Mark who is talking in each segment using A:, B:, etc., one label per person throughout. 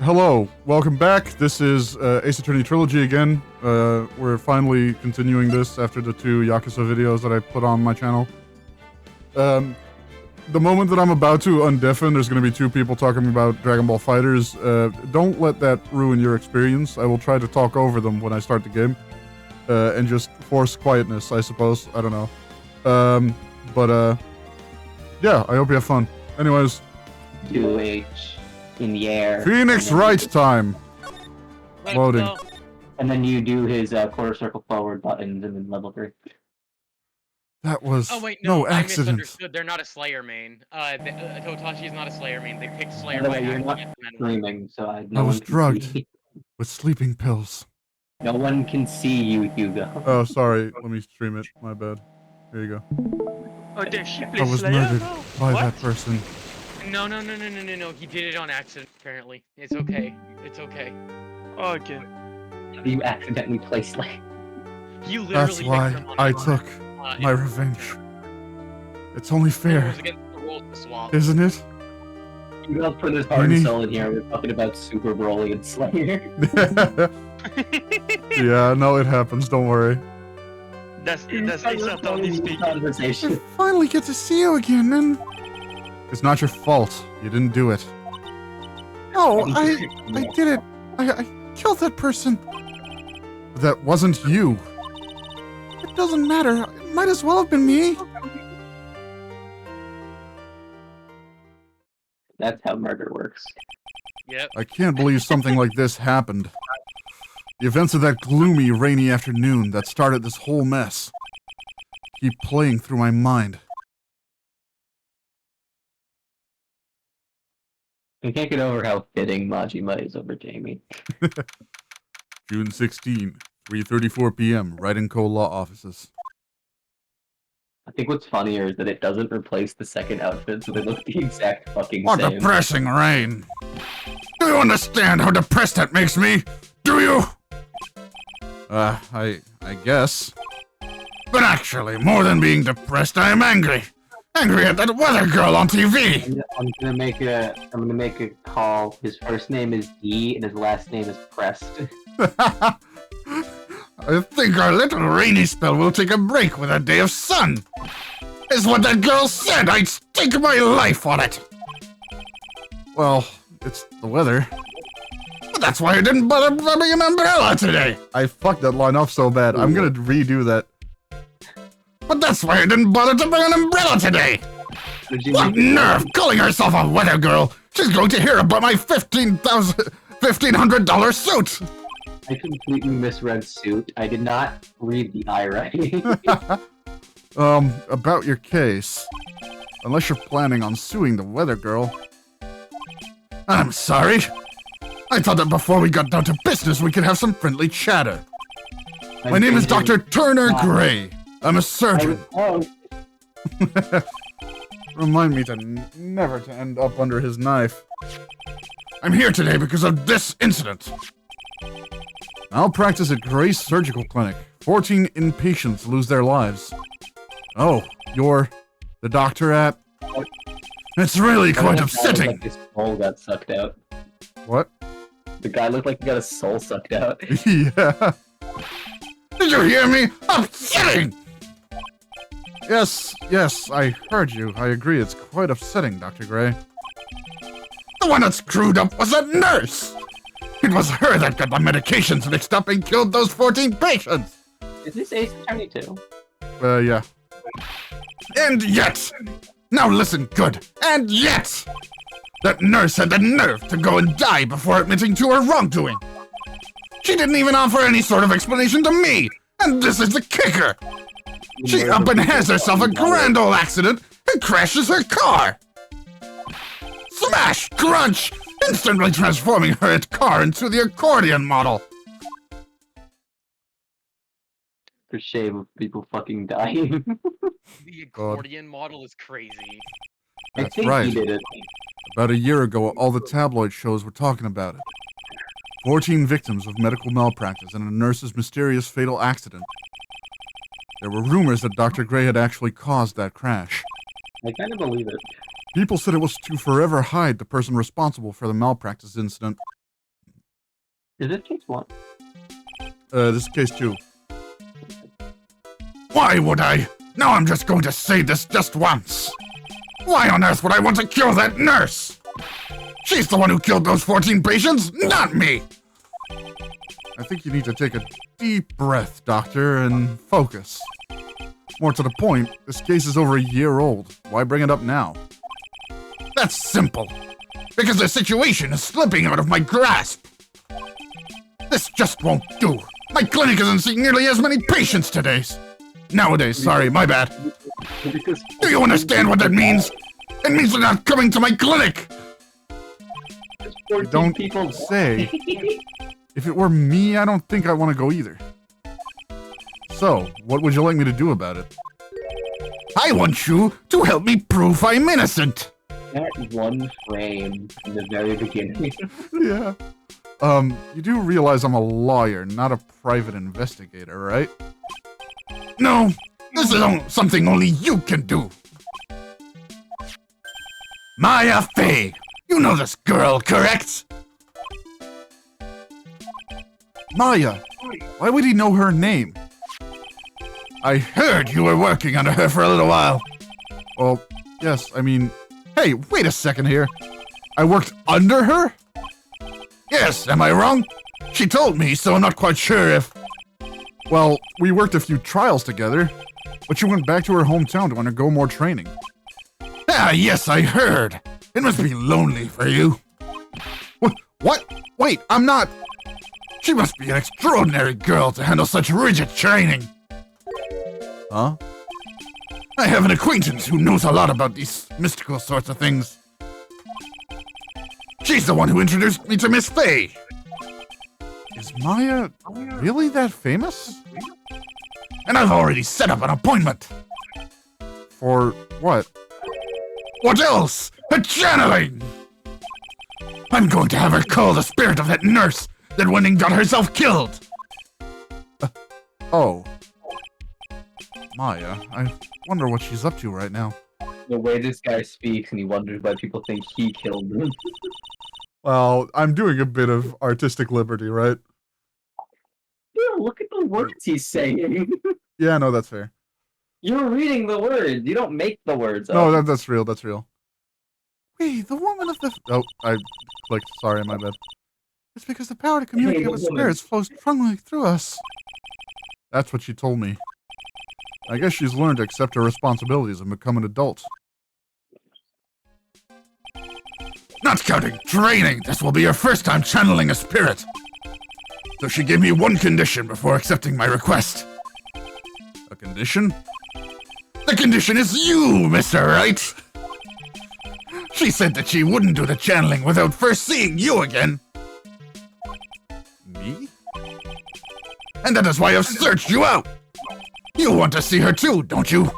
A: Hello, welcome back. This is Ace Attorney Trilogy again. We're finally continuing this after the 2 Yakuza videos that I put on my channel. The moment that I'm about to undeafen, there's going to be 2 people talking about Dragon Ball Fighters. Don't let that ruin your experience. I will try to talk over them when I start the game. And just force quietness, I suppose. I don't know. Yeah, I hope you have fun. Anyways.
B: 2H in the air.
A: Phoenix right time. Loading.
B: And then you do his quarter circle forward buttons and then level 3.
A: That was
C: no
A: accident.
C: I misunderstood. They're not a Slayer main. Totashi is not a Slayer main. They picked Slayer by
B: You're not
C: accident.
B: streaming, so
A: I was drugged with sleeping pills.
B: No one can see you, Hugo.
A: Oh, sorry. Let me stream it. My bad. Here you go.
D: Oh, did she play
A: I was
D: Slayer?
A: murdered by
D: What?
A: that person.
C: No. He did it on accident, apparently. It's okay. It's okay.
D: Oh, okay.
B: You accidentally placed like.
C: You literally
A: That's
C: picked
A: why
C: them on
A: I
C: the
A: took
C: line.
A: my revenge. It's only
C: It
A: fair,
C: was against the rules to swap.
A: isn't it?
B: You guys put this hard and soul in here. We're talking about Super Broly and Slayer.
A: Yeah, no, it happens. Don't worry.
D: That's Ace Attorney speaking.
A: I
B: Conversation.
A: finally get to see you again, man. It's not your fault. You didn't do it. No, I did it. I killed that person. But that wasn't you. It doesn't matter. It might as well have been me.
B: That's how murder works.
C: Yep.
A: I can't believe something like this happened. The events of that gloomy, rainy afternoon that started this whole mess keep playing through my mind.
B: I can't get over how fitting Majima is over Jamie.
A: June 16, 3:34 p.m., Raiden-Co law offices.
B: I think what's funnier is that it doesn't replace the second outfit, so they look the exact fucking
A: What
B: same.
A: depressing, Rain. Do you understand how depressed that makes me? Do you? I guess. But actually, more than being depressed, I am angry. Angry at that weather girl on TV.
B: I'm gonna make a call. His first name is D and his last name is Prest.
A: I think our little rainy spell will take a break with a day of sun. Is what that girl said. I'd stake my life on it. Well, it's the weather. But that's why I didn't bother grabbing an umbrella today. I fucked that line up so bad. I'm gonna redo that. But that's why I didn't bother to bring an umbrella today. What nerve calling herself a weather girl? She's going to hear about my $1,500 suit.
B: I completely misread suit. I did not read the I writing.
A: About your case. Unless you're planning on suing the weather girl. I'm sorry. I thought that before we got down to business, we could have some friendly chatter. My name is Dr. Turner Gray. I'm a surgeon. Remind me to never to end up under his knife. I'm here today because of this incident. Malpractice at Gray's Surgical Clinic. 14 inpatients lose their lives. Oh, you're the doctor at... It's really quite upsetting.
B: Like his soul got sucked out.
A: What?
B: The guy looked like he got his soul sucked out.
A: Yeah. Did you hear me? Upsetting! Yes, I heard you. I agree, it's quite upsetting, Dr. Gray. The one that screwed up was that nurse! It was her that got the medications mixed up and killed those 14 patients!
B: Is this Ace Attorney too?
A: Yeah. And yet! Now listen good! And yet! That nurse had the nerve to go and die before admitting to her wrongdoing! She didn't even offer any sort of explanation to me! And this is the kicker! She up and has herself a grand old accident and crashes her car! Smash! Crunch! Instantly transforming her car into the accordion model!
B: For shame of people fucking dying.
C: The accordion model is crazy.
B: I
A: That's
B: think
A: right.
B: he did it.
A: About a year ago, all the tabloid shows were talking about it. 14 victims of medical malpractice and a nurse's mysterious fatal accident. There were rumors that Dr. Gray had actually caused that crash.
B: I kind of believe it.
A: People said it was to forever hide the person responsible for the malpractice incident,
B: Is this case 1?
A: This is case 2. Why would I? Now I'm just going to say this just once. Why on earth would I want to kill that nurse? She's the one who killed those 14 patients, not me! I think you need to take a deep breath, Doctor, and focus. More to the point, this case is over a year old. Why bring it up now? That's simple. Because the situation is slipping out of my grasp. This just won't do. My clinic isn't seeing nearly as many patients nowadays, sorry, my bad. Do you understand what that means? It means they're not coming to my clinic! Don't say. If it were me, I don't think I want to go either. So, what would you like me to do about it? I want you to help me prove I'm innocent!
B: That one frame in the very beginning.
A: Yeah. You do realize I'm a lawyer, not a private investigator, right? No, this is something only you can do. Maya Fey, you know this girl, correct? Maya, why would he know her name? I heard you were working under her for a little while. Well, yes, I mean, hey, wait a second here. I worked under her? Yes, am I wrong? She told me, so I'm not quite sure if... Well, we worked a few trials together, but she went back to her hometown to undergo more training. Ah, yes, I heard. It must be lonely for you. What? Wait, I'm not... She must be an extraordinary girl to handle such rigid training. Huh? I have an acquaintance who knows a lot about these mystical sorts of things. She's the one who introduced me to Miss Fey. Is Maya really that famous? And I've already set up an appointment. For what? What else? A channeling! I'm going to have her call the spirit of that nurse that went and got herself killed. Oh. Maya, I wonder what she's up to right now.
B: The way this guy speaks and he wonders why people think he killed him.
A: Well, I'm doing a bit of artistic liberty, right?
B: Yeah, look at the words he's saying.
A: Yeah, no, that's fair.
B: You're reading the words. You don't make the words up.
A: No, that's real, that's real. Wait, the woman of the... Oh, I clicked. Sorry, my bad. It's because the power to communicate with spirits flows strongly through us. That's what she told me. I guess she's learned to accept her responsibilities and become an adult. Not counting training, this will be your first time channeling a spirit. So she gave me one condition before accepting my request. A condition? The condition is you, Mr. Wright! She said that she wouldn't do the channeling without first seeing you again. Me? And that is why I've searched you out! You want to see her too, don't you?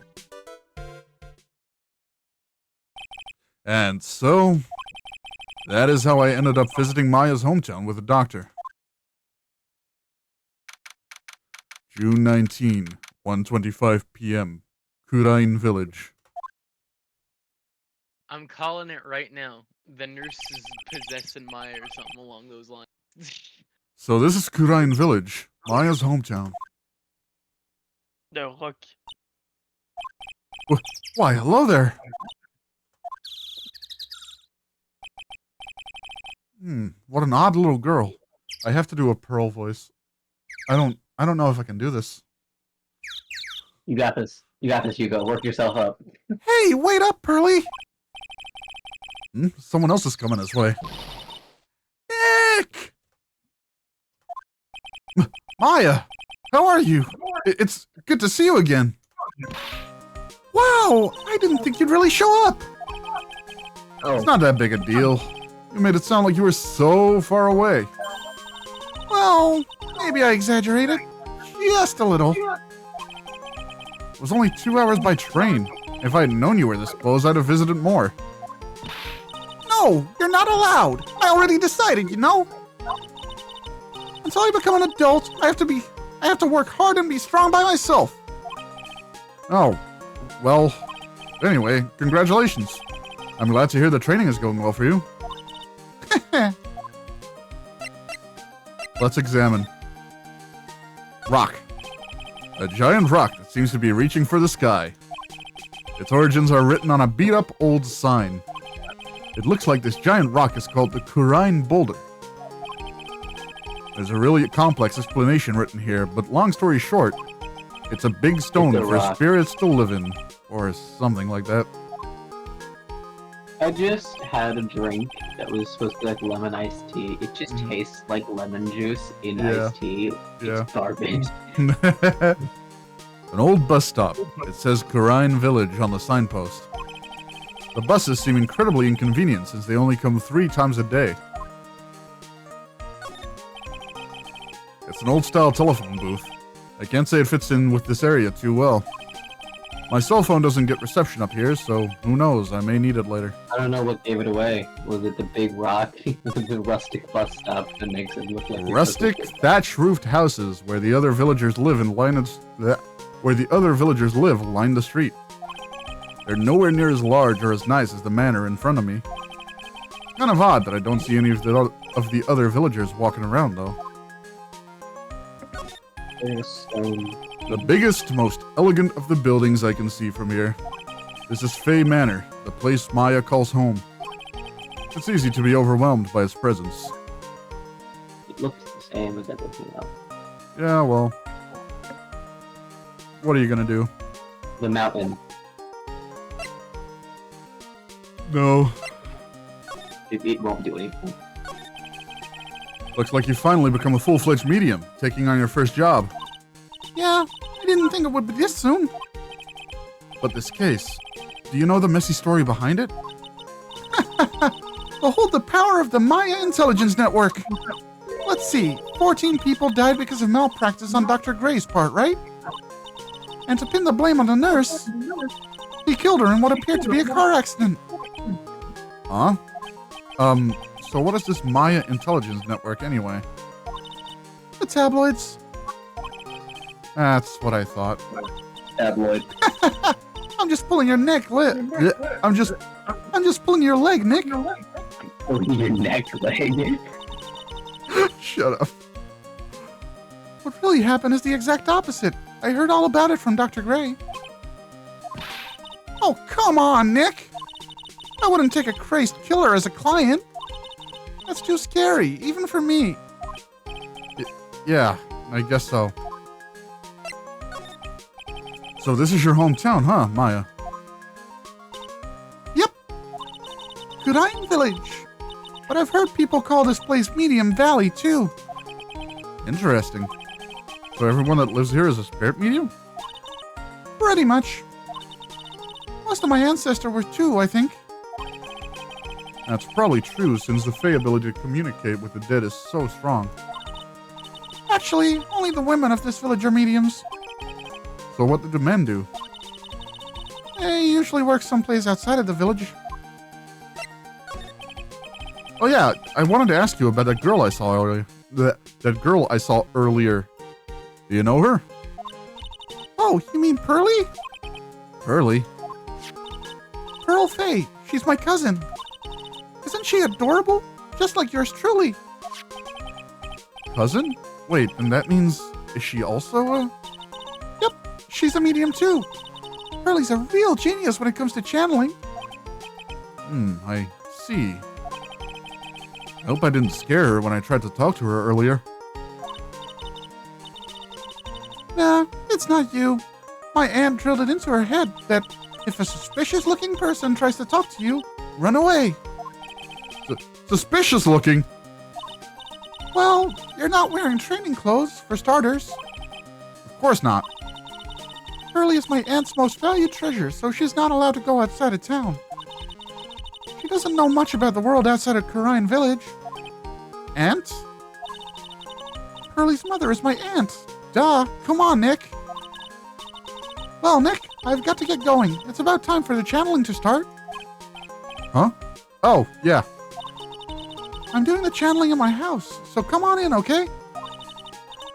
A: And so, that is how I ended up visiting Maya's hometown with a doctor. June 19, 1:25 p.m., Kurain Village.
C: I'm calling it right now. The nurse is possessing Maya or something along those lines.
A: So this is Kurain Village, Maya's hometown.
D: The Rock.
A: Why, hello there. What an odd little girl. I have to do a Pearl voice. I don't know if I can do this.
B: You got this. You got this, Hugo. Work yourself up.
A: Hey, wait up, Pearly! Someone else is coming this way. Nick! Maya, how are you? It's good to see you again. Wow, I didn't think you'd really show up.
B: Oh.
A: It's not that big a deal. You made it sound like you were so far away. Well, maybe I exaggerated. Just a little. It was only 2 hours by train. If I had known you were this close, I'd have visited more. No, you're not allowed. I already decided, you know? Until I become an adult, I have to work hard and be strong by myself. Oh, well, anyway, congratulations. I'm glad to hear the training is going well for you. Let's examine. Rock. A giant rock that seems to be reaching for the sky. Its origins are written on a beat-up old sign. It looks like this giant rock is called the Kurine Boulder. There's a really complex explanation written here, but long story short, it's a big stone for spirits to live in, or something like that.
B: I just had a drink that was supposed to be like lemon iced tea. It just tastes like lemon juice in iced tea. It's garbage.
A: An old bus stop. It says Kurine Village on the signpost. The buses seem incredibly inconvenient since they only come 3 times a day. It's an old-style telephone booth. I can't say it fits in with this area too well. My cell phone doesn't get reception up here, so who knows, I may need it later.
B: I don't know what gave it away. Was it the big rock, the rustic bus stop that makes it look like
A: rustic, thatch-roofed houses where the other villagers live line the street. They're nowhere near as large or as nice as the manor in front of me. Kind of odd that I don't see any of the other villagers walking around, though. The biggest, most elegant of the buildings I can see from here. This is Fey Manor, the place Maya calls home. It's easy to be overwhelmed by its presence.
B: It looks the same as everything else.
A: Yeah, well... What are you gonna do?
B: The mountain.
A: No.
B: It won't do anything.
A: Looks like you finally become a full-fledged medium, taking on your first job. Yeah, I didn't think it would be this soon. But this case, do you know the messy story behind it? Behold the power of the Maya Intelligence Network. Let's see, 14 people died because of malpractice on Dr. Gray's part, right? And to pin the blame on the nurse, he killed her in what appeared to be a car accident. Huh? So what is this Maya Intelligence Network anyway? The tabloids. That's what I thought.
B: Tabloid.
A: I'm just pulling your neck, I'm just pulling your leg, Nick.
B: Pulling your neck, leg.
A: Shut up. What really happened is the exact opposite. I heard all about it from Dr. Gray. Oh, come on, Nick. I wouldn't take a crazed killer as a client. That's too scary, even for me. Yeah, I guess so. So this is your hometown, huh, Maya? Yep. Kurine Village. But I've heard people call this place Medium Valley, too. Interesting. So everyone that lives here is a spirit medium? Pretty much. Most of my ancestors were too, I think. That's probably true, since the Fey ability to communicate with the dead is so strong. Actually, only the women of this village are mediums. So what do the men do? They usually work someplace outside of the village. Oh yeah, I wanted to ask you about that girl I saw earlier. That girl I saw earlier. Do you know her? Oh, you mean Pearly? Pearly? Pearl Fey. She's my cousin. Isn't she adorable? Just like yours truly. Cousin? Wait, and that means... Is she also a... Yep, she's a medium too. Pearly's a real genius when it comes to channeling. I see. I hope I didn't scare her when I tried to talk to her earlier. Nah, it's not you. My aunt drilled it into her head that if a suspicious-looking person tries to talk to you, run away. Suspicious looking? Well, you're not wearing training clothes, for starters. Of course not. Pearly is my aunt's most valued treasure, so she's not allowed to go outside of town. She doesn't know much about the world outside of Kurine Village. Aunt? Pearly's mother is my aunt. Duh. Come on, Nick. Well, Nick, I've got to get going. It's about time for the channeling to start. Huh? Oh, yeah. I'm doing the channeling in my house, so come on in, okay?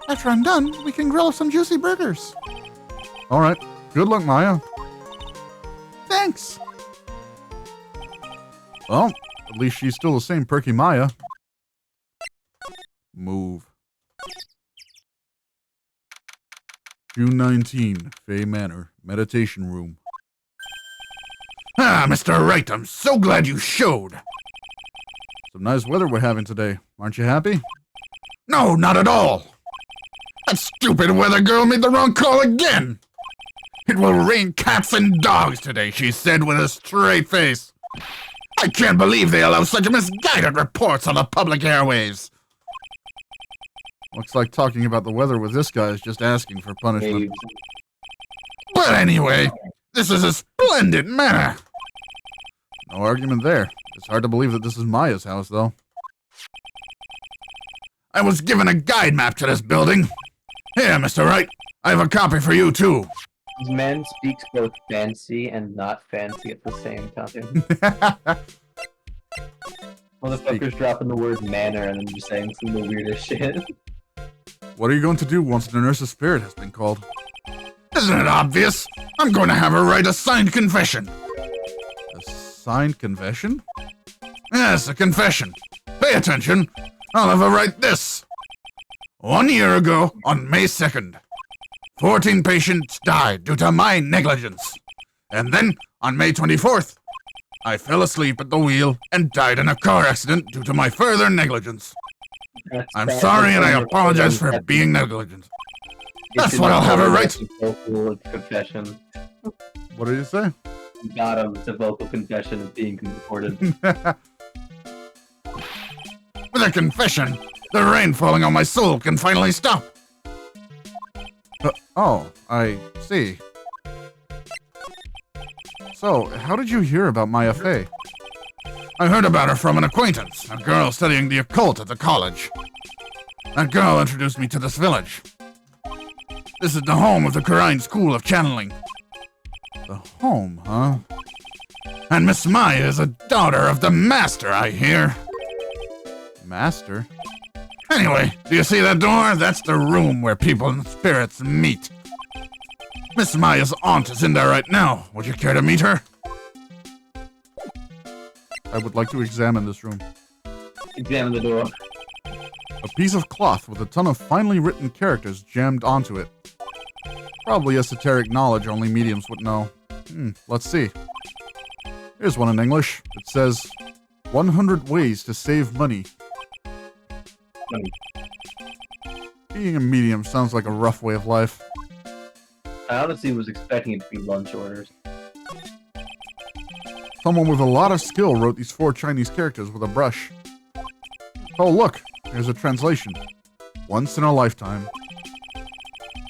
A: After I'm done, we can grill some juicy burgers. All right. Good luck, Maya. Thanks. Well, at least she's still the same perky Maya. Move. June 19, Fay Manor, meditation room. Ah, Mr. Wright, I'm so glad you showed. Some nice weather we're having today. Aren't you happy? No, not at all. That stupid weather girl made the wrong call again. It will rain cats and dogs today, she said with a straight face. I can't believe they allow such misguided reports on the public airwaves. Looks like talking about the weather with this guy is just asking for punishment. But anyway, this is a splendid manor. No argument there. It's hard to believe that this is Maya's house, though. I was given a guide map to this building. Here, Mr. Wright, I have a copy for you, too.
B: This man speaks both fancy and not fancy at the same time. Motherfucker's dropping the word manor and then just saying some of the weirdest shit.
A: What are you going to do once the nurse's spirit has been called? Isn't it obvious? I'm going to have her write a signed confession. A signed confession? Yes, a confession. Pay attention. I'll have her write this. 1 year ago, on May 2nd, 14 patients died due to my negligence. And then, on May 24th, I fell asleep at the wheel and died in a car accident due to my further negligence. I'm sorry and I apologize for being negligent. That's what I'll have her write.
B: Vocal confession.
A: What did you say?
B: Got him. It's a vocal confession of being recorded.
A: With a confession, the rain falling on my soul can finally stop. Oh, I see. So, how did you hear about Maya Fey? I heard about her from an acquaintance, a girl studying the occult at the college. That girl introduced me to this village. This is the home of the Karine School of Channeling. The home, huh? And Miss Maya is a daughter of the Master, I hear. Master? Anyway, do you see that door? That's the room where people and spirits meet. Miss Maya's aunt is in there right now. Would you care to meet her? I would like to examine this room.
B: Examine the door.
A: A piece of cloth with a ton of finely written characters jammed onto it. Probably esoteric knowledge only mediums would know. Let's see. Here's one in English. It says, 100 ways to save money. Being a medium sounds like a rough way of life.
B: I honestly was expecting it to be lunch orders.
A: Someone with a lot of skill wrote these 4 Chinese characters with a brush. Oh look, here's a translation. Once in a lifetime.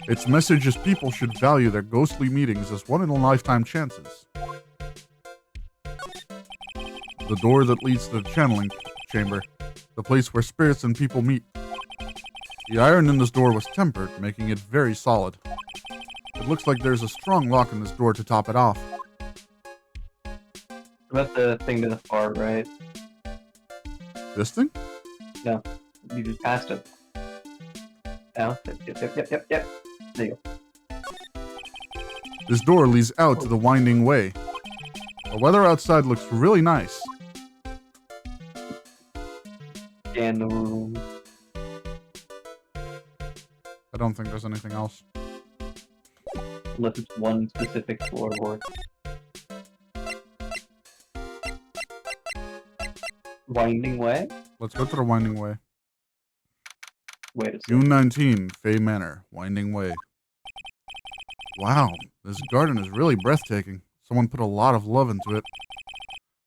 A: Its message is people should value their ghostly meetings as one-in-a-lifetime chances. The door that leads to the channeling chamber. The place where spirits and people meet. The iron in this door was tempered, making it very solid. It looks like there's a strong lock in this door to top it off.
B: About the thing to the far right.
A: This thing?
B: No, you just passed it. Oh, yep. There you go.
A: This door leads out to the winding way. The weather outside looks really nice.
B: Scan the room.
A: I don't think there's anything else.
B: Unless it's one specific floorboard. Winding way?
A: Let's go to the winding way.
B: Wait a second.
A: June 19, Fay Manor, winding way. Wow, this garden is really breathtaking. Someone put a lot of love into it.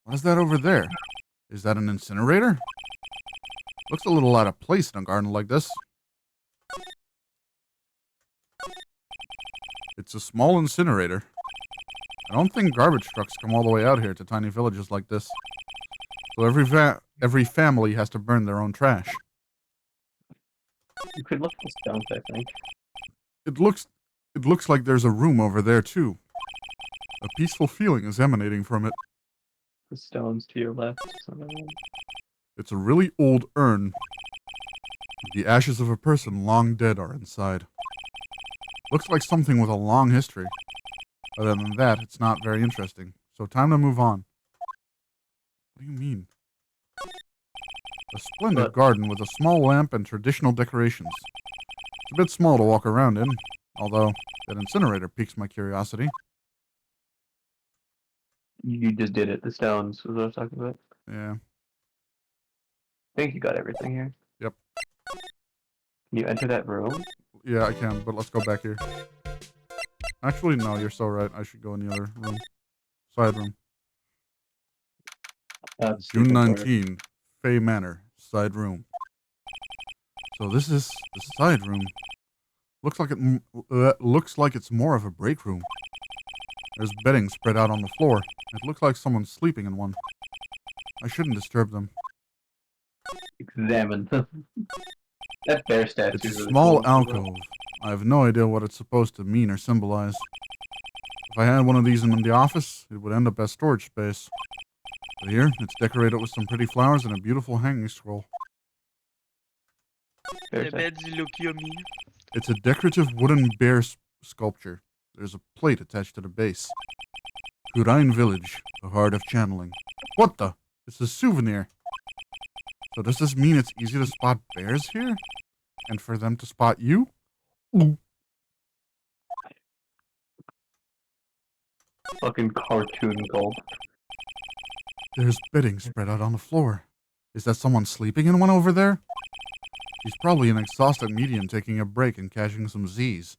A: What is that over there? Is that an incinerator? Looks a little out of place in a garden like this. It's a small incinerator. I don't think garbage trucks come all the way out here to tiny villages like this. So every family has to burn their own trash.
B: You could look at the stones, I think.
A: It looks like there's a room over there too. A peaceful feeling is emanating from it.
B: The stones to your left.
A: It's a really old urn. The ashes of a person long dead are inside. Looks like something with a long history. Other than that, it's not very interesting. So time to move on. What do you mean? A splendid garden with a small lamp and traditional decorations. It's a bit small to walk around in. Although, that incinerator piques my curiosity.
B: You just did it. The stones is what I was talking about.
A: Yeah.
B: I think you got everything here.
A: Yep.
B: Can you enter that room?
A: Yeah, I can, but let's go back here. Actually, no, you're so right. I should go in the other room. Side room. June 19, Fay Manor, side room. So this is the side room. Looks like it's more of a break room. There's bedding spread out on the floor. It looks like someone's sleeping in one. I shouldn't disturb them.
B: Examine them. That bear statue.
A: It's a
B: really
A: small
B: cool.
A: alcove. I have no idea what it's supposed to mean or symbolize. If I had one of these in the office, it would end up as storage space. But here, it's decorated with some pretty flowers and a beautiful hanging scroll.
B: Bear
D: The
B: statue.
D: beds look yummy.
A: It's a decorative wooden bear sculpture. There's a plate attached to the base. Kurain Village, the heart of channeling. What the? It's a souvenir. So does this mean it's easy to spot bears here? And for them to spot you? Ooh.
B: Fucking cartoon gulp.
A: There's bedding spread out on the floor. Is that someone sleeping in one over there? She's probably an exhausted medium taking a break and cashing some Z's.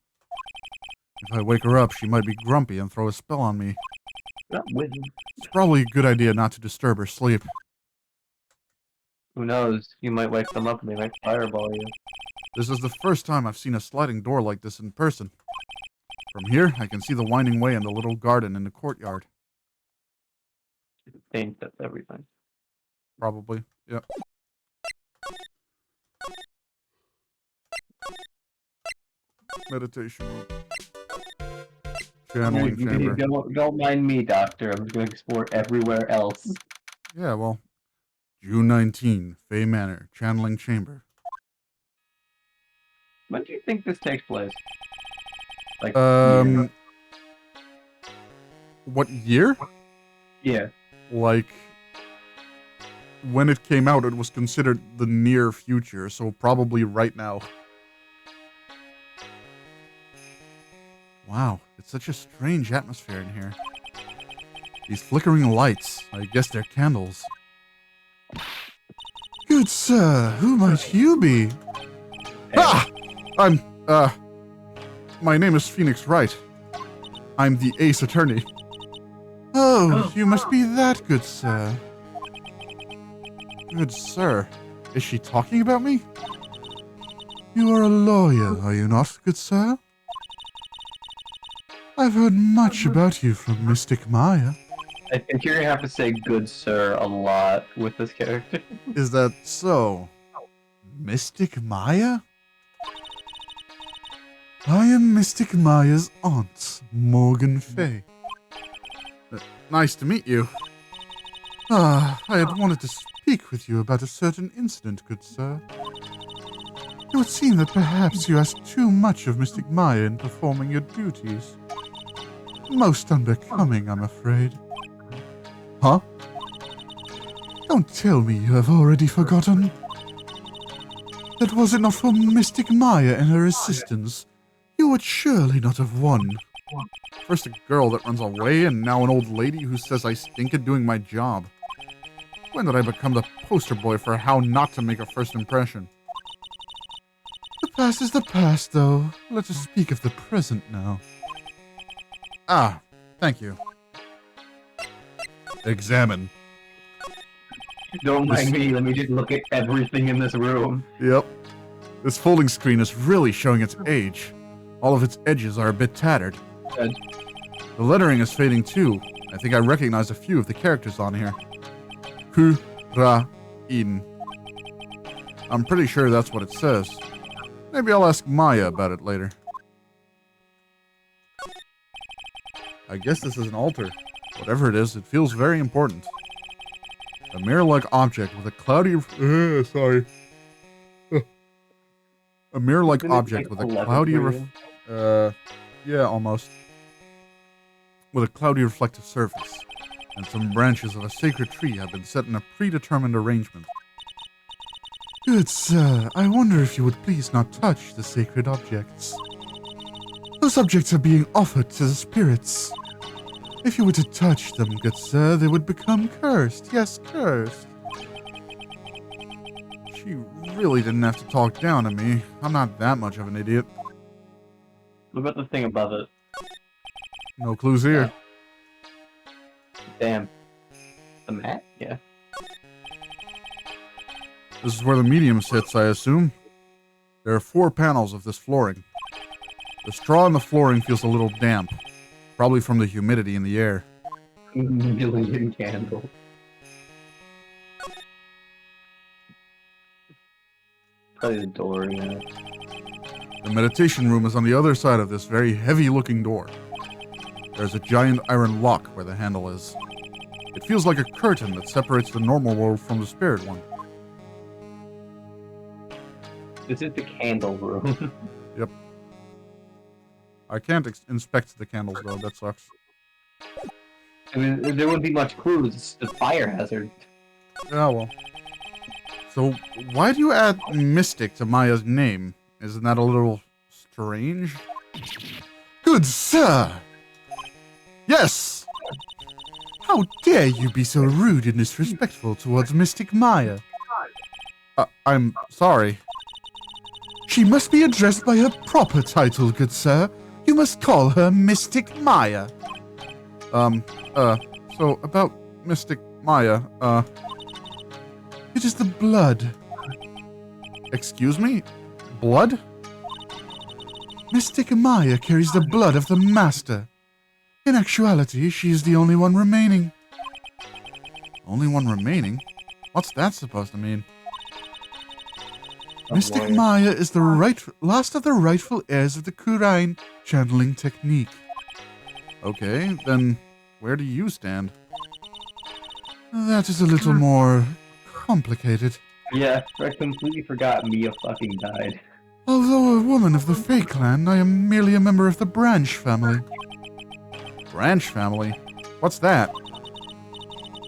A: If I wake her up, she might be grumpy and throw a spell on me.
B: Not with him.
A: It's probably a good idea not to disturb her sleep.
B: Who knows? You might wake them up and they might fireball you.
A: This is the first time I've seen a sliding door like this in person. From here, I can see the winding way and the little garden in the courtyard.
B: I think that's everything.
A: Probably, yep. Meditation room. Channeling chamber.
B: Don't mind me, Doctor. I'm just going to explore everywhere else.
A: Yeah, well, June 19, Fay Manor, channeling chamber.
B: When do you think this takes place? Like, year?
A: What year?
B: Yeah.
A: Like, when it came out, it was considered the near future, so probably right now. Wow, it's such a strange atmosphere in here. These flickering lights, I guess they're candles. Good sir, who might you be? Ah! My name is Phoenix Wright. I'm the Ace Attorney. Oh, you must be that good sir. Good sir. Is she talking about me? You are a lawyer, are you not, good sir? I've heard much about you from Mystic Maya.
B: I think you're going to have to say good sir a lot with this character.
A: Is that so? Mystic Maya? I am Mystic Maya's aunt, Morgan Fay. Nice to meet you. I had wanted to speak with you about a certain incident, good sir. It would seem that perhaps you asked too much of Mystic Maya in performing your duties. Most unbecoming, I'm afraid. Huh? Don't tell me you have already forgotten. That was it not for Mystic Maya and her assistants, you would surely not have won. First a girl that runs away, and now an old lady who says I stink at doing my job. When did I become the poster boy for how not to make a first impression? The past is the past, though. Let us speak of the present now. Ah, thank you. Examine.
B: Don't mind me, let me just look at everything in this room.
A: Yep. This folding screen is really showing its age. All of its edges are a bit tattered.
B: Good.
A: The lettering is fading too. I think I recognize a few of the characters on here. Kurain. I'm pretty sure that's what it says. Maybe I'll ask Maya about it later. I guess this is an altar. Whatever it is, it feels very important. A mirror-like object with a cloudy... A mirror-like object with a cloudy... yeah, almost. With a cloudy reflective surface. And some branches of a sacred tree have been set in a predetermined arrangement. Good sir, I wonder if you would please not touch the sacred objects. Those objects are being offered to the spirits. If you were to touch them, good sir, they would become cursed. Yes, cursed. She really didn't have to talk down to me. I'm not that much of an idiot.
B: What about the thing above it?
A: No clues here.
B: Damn. The mat? Yeah.
A: This is where the medium sits, I assume. There are 4 panels of this flooring. The straw in the flooring feels a little damp. Probably from the humidity in the air.
B: Million candle. Probably the door, yeah.
A: The meditation room is on the other side of this very heavy-looking door. There's a giant iron lock where the handle is. It feels like a curtain that separates the normal world from the spirit one.
B: This is the candle room.
A: Yep. I can't inspect the candles, though. That sucks.
B: I mean, there wouldn't be much clues. It's the fire hazard.
A: Yeah, well. So, why do you add Mystic to Maya's name? Isn't that a little strange? Good sir! Yes! How dare you be so rude and disrespectful towards Mystic Maya? I'm sorry. She must be addressed by her proper title, good sir. You must call her Mystic Maya. So about Mystic Maya, it is the blood. Excuse me? Blood? Mystic Maya carries the blood of the Master. In actuality, she is the only one remaining. Only one remaining? What's that supposed to mean? Mystic Maya is the last of the rightful heirs of the Kurain channeling technique. Okay, then where do you stand? That is a little more complicated.
B: Yeah, I completely forgot Mia fucking died.
A: Although a woman of the Fae clan, I am merely a member of the Branch family. Branch family? What's that?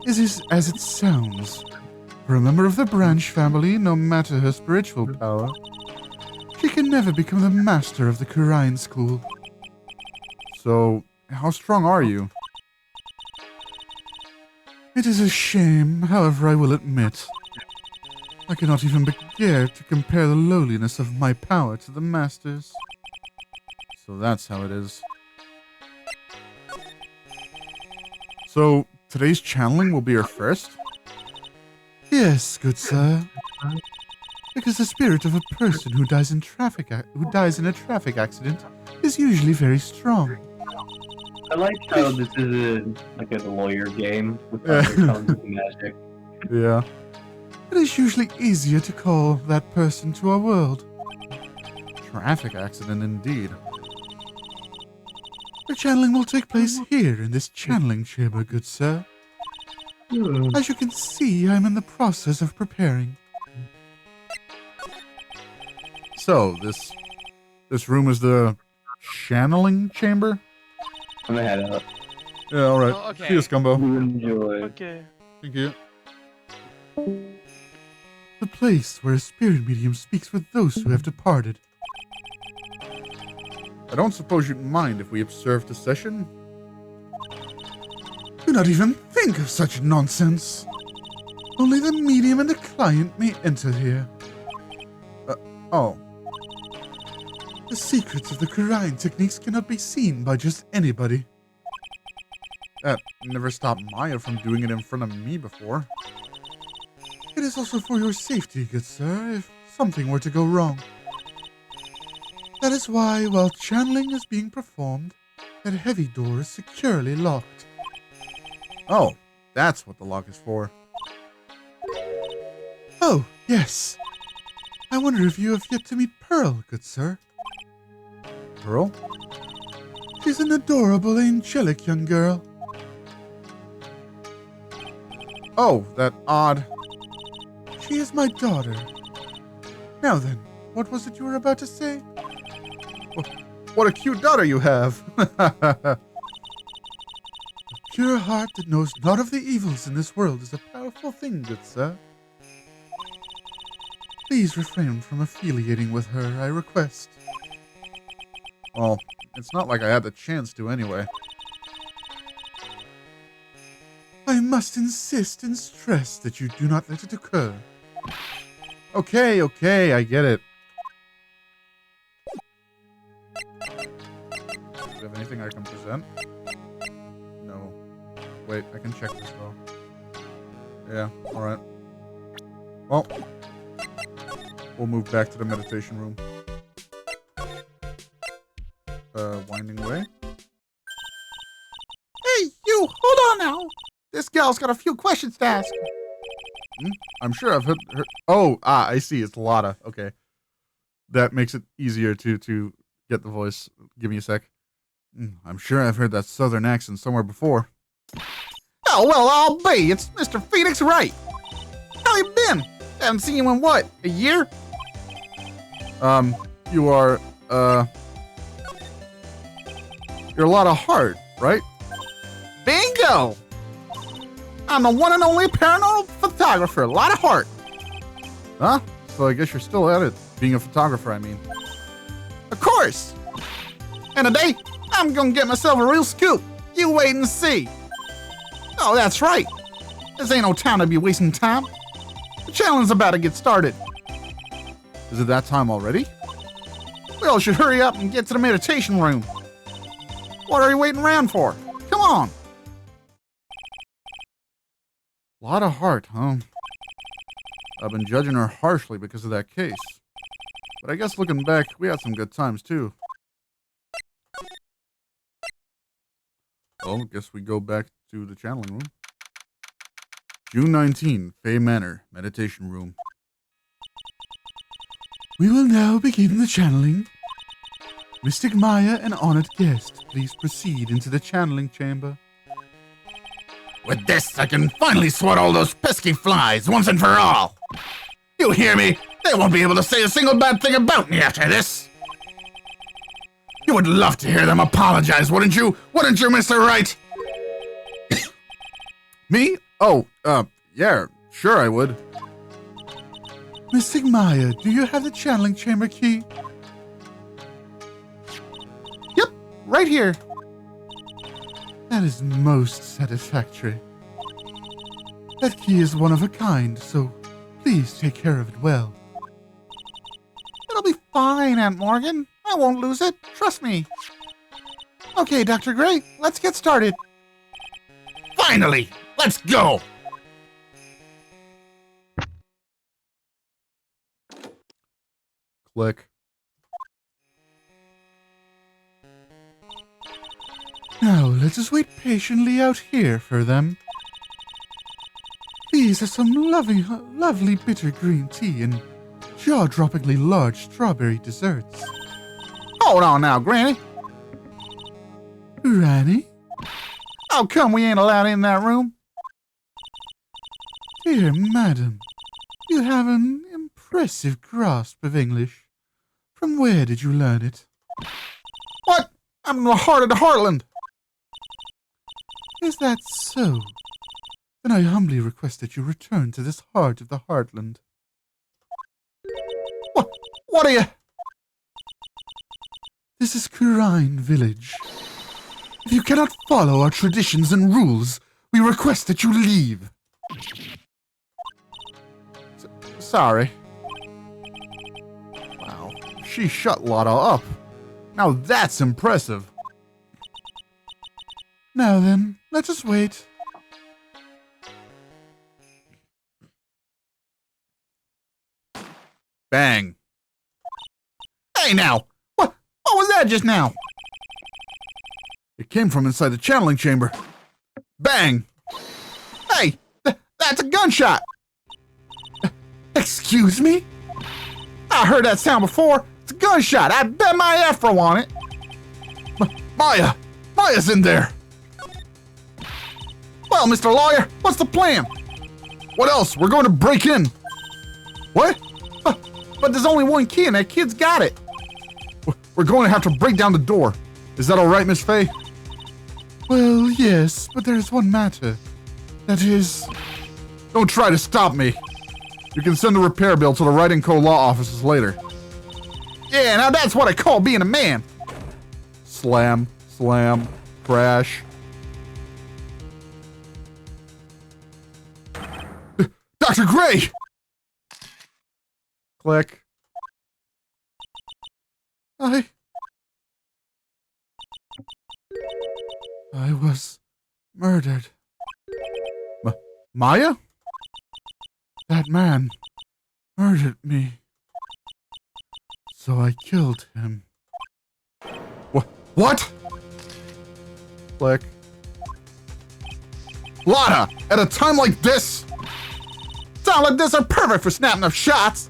A: It is as it sounds. For a member of the Branch family, no matter her spiritual power, she can never become the master of the Kurain school. So, how strong are you? It is a shame, however I will admit. I cannot even begin to compare the lowliness of my power to the Master's. So that's how it is. So, today's channeling will be your first? Yes, good sir. Because the spirit of a person who dies in a traffic accident is usually very strong.
B: I like how this is like a lawyer game with tons of magic.
A: Yeah. It is usually easier to call that person to our world. Traffic accident indeed. The channeling will take place here in this channeling chamber, good sir. As you can see, I'm in the process of preparing. So, this room is the channeling chamber?
B: I'm gonna head out.
A: Yeah, alright.
C: Oh, okay.
A: See you, Scumbo.
B: You enjoy.
D: Okay.
A: Thank you. The place where a spirit medium speaks with those who have departed. I don't suppose you'd mind if we observed the session? Do not even think of such nonsense. Only the medium and the client may enter here. Oh. The secrets of the Kurain techniques cannot be seen by just anybody. That never stopped Maya from doing it in front of me before. It is also for your safety, good sir, if something were to go wrong. That is why, while channeling is being performed, that heavy door is securely locked. Oh, that's what the lock is for. Oh, yes. I wonder if you have yet to meet Pearl, good sir. Pearl? She's an adorable, angelic young girl. Oh, that odd... She is my daughter. Now then, what was it you were about to say? What a cute daughter you have! A pure heart that knows not of the evils in this world is a powerful thing, good sir. Please refrain from affiliating with her, I request. Well, it's not like I had the chance to anyway. I must insist and stress that you do not let it occur. Okay, okay, I get it. Do you have anything I can present? No. Wait, I can check this though. Yeah, alright. Well, we'll move back to the meditation room. Winding way. Hey, you! Hold on now! This gal's got a few questions to ask. I'm sure I've heard her. Oh, I see. It's Lotta. Okay. That makes it easier to get the voice. Give me a sec. I'm sure I've heard that southern accent somewhere before. Oh, well, I'll be. It's Mr. Phoenix Wright. How you been? Haven't seen you in what? A year? You are, you're Lotta Hart, right? Bingo! I'm the one and only paranormal photographer, Lotta Hart. Huh? So I guess you're still at it, being a photographer, I mean. Of course! And today, I'm gonna get myself a real scoop. You wait and see. Oh, that's right. This ain't no time to be wasting time. The challenge is about to get started. Is it that time already? We all should hurry up and get to the meditation room. What are you waiting around for? Come on. Lotta Hart, huh? I've been judging her harshly because of that case. But I guess looking back, we had some good times too. Well, I guess we go back to the channeling room. June 19, Fay Manor, meditation room. We will now begin the channeling. Mystic Maya and honored guest, please proceed into the channeling chamber. With this, I can finally swat all those pesky flies once and for all. You hear me? They won't be able to say a single bad thing about me after this. You would love to hear them apologize, wouldn't you? Wouldn't you, Mr. Wright? Me? Oh, yeah, sure I would. Mystic Maya, do you have the channeling chamber key? Yep, right here. That is most satisfactory. That key is one of a kind, so please take care of it well. It'll be fine, Aunt Morgan. I won't lose it. Trust me. Okay, Dr. Gray, let's get started. Finally! Let's go! Click. Now, let us wait patiently out here for them. These are some lovely bitter green tea and jaw-droppingly large strawberry desserts. Hold on now, Granny. Granny? How come we ain't allowed in that room? Dear madam, you have an impressive grasp of English. From where did you learn it? What? I'm in the heart of the Heartland. Is that so? Then I humbly request that you return to this heart of the Heartland. What are you? This is Kurine Village. If you cannot follow our traditions and rules, we request that you leave. Sorry. Wow, she shut Lotta up. Now that's impressive. Now then, let us wait. Bang. Hey now! What was that just now? It came from inside the channeling chamber. Bang! Hey! That's a gunshot! Excuse me? I heard that sound before. It's a gunshot. I bet my afro on it. Maya's in there. Well, Mr. Lawyer, what's the plan? What else? We're going to break in. What? But there's only one key and that kid's got it. We're going to have to break down the door. Is that all right, Miss Fay? Well, yes, but there's one matter. That is... Don't try to stop me. You can send the repair bill to the Wright & Co. law offices later. Yeah, now that's what I call being a man. Slam, slam, crash. Dr. Gray! Click. I was murdered. Maya? That man murdered me. So I killed him. What? Click. Lotta, at a time like this? Times like this are perfect for snapping up shots.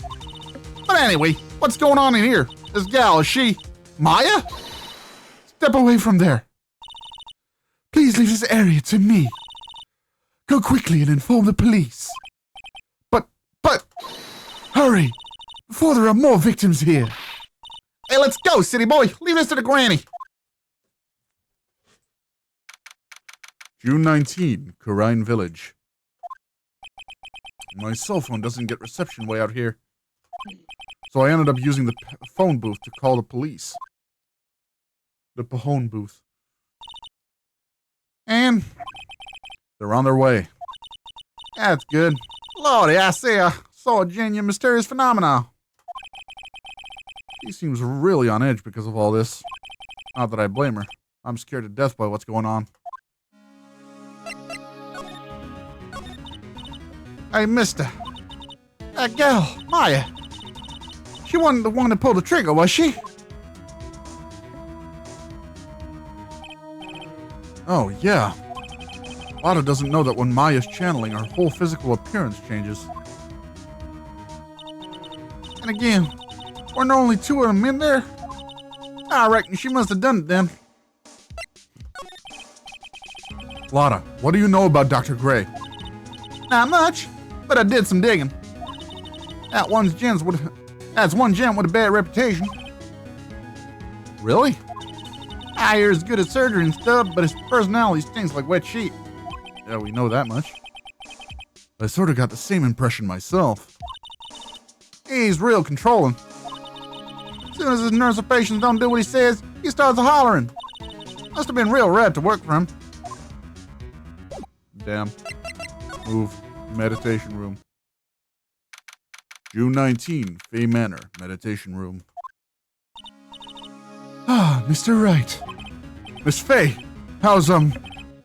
A: But anyway, what's going on in here? This gal, is she Maya? Step away from there. Please leave this area to me. Go quickly and inform the police. But, hurry, before there are more victims here. Hey, let's go, city boy. Leave this to the granny. June 19, Corrine Village. My cell phone doesn't get reception way out here. So I ended up using the phone booth to call the police. The phone booth. And they're on their way. That's good. Lordy, I say I saw a genuine mysterious phenomena. She seems really on edge because of all this. Not that I blame her. I'm scared to death by what's going on. Hey, mister. That gal, Maya. She wasn't the one that pulled the trigger, was she? Oh, yeah. Lotta doesn't know that when Maya's channeling, her whole physical appearance changes. And again, weren't there only two of them in there? I reckon she must have done it then. Lotta, what do you know about Dr. Gray? Not much, but I did some digging. That's one gent with a bad reputation. Really? I hear he's good at surgery and stuff, but his personality stinks like wet sheet. Yeah, we know that much. I sort of got the same impression myself. He's real controlling. As soon as his nurse or patients don't do what he says, he starts hollering. Must have been real rad to work for him. Damn. Move. Meditation room. June 19, Fay Manor, meditation room. Ah, Mr. Wright. Miss Fay, how's,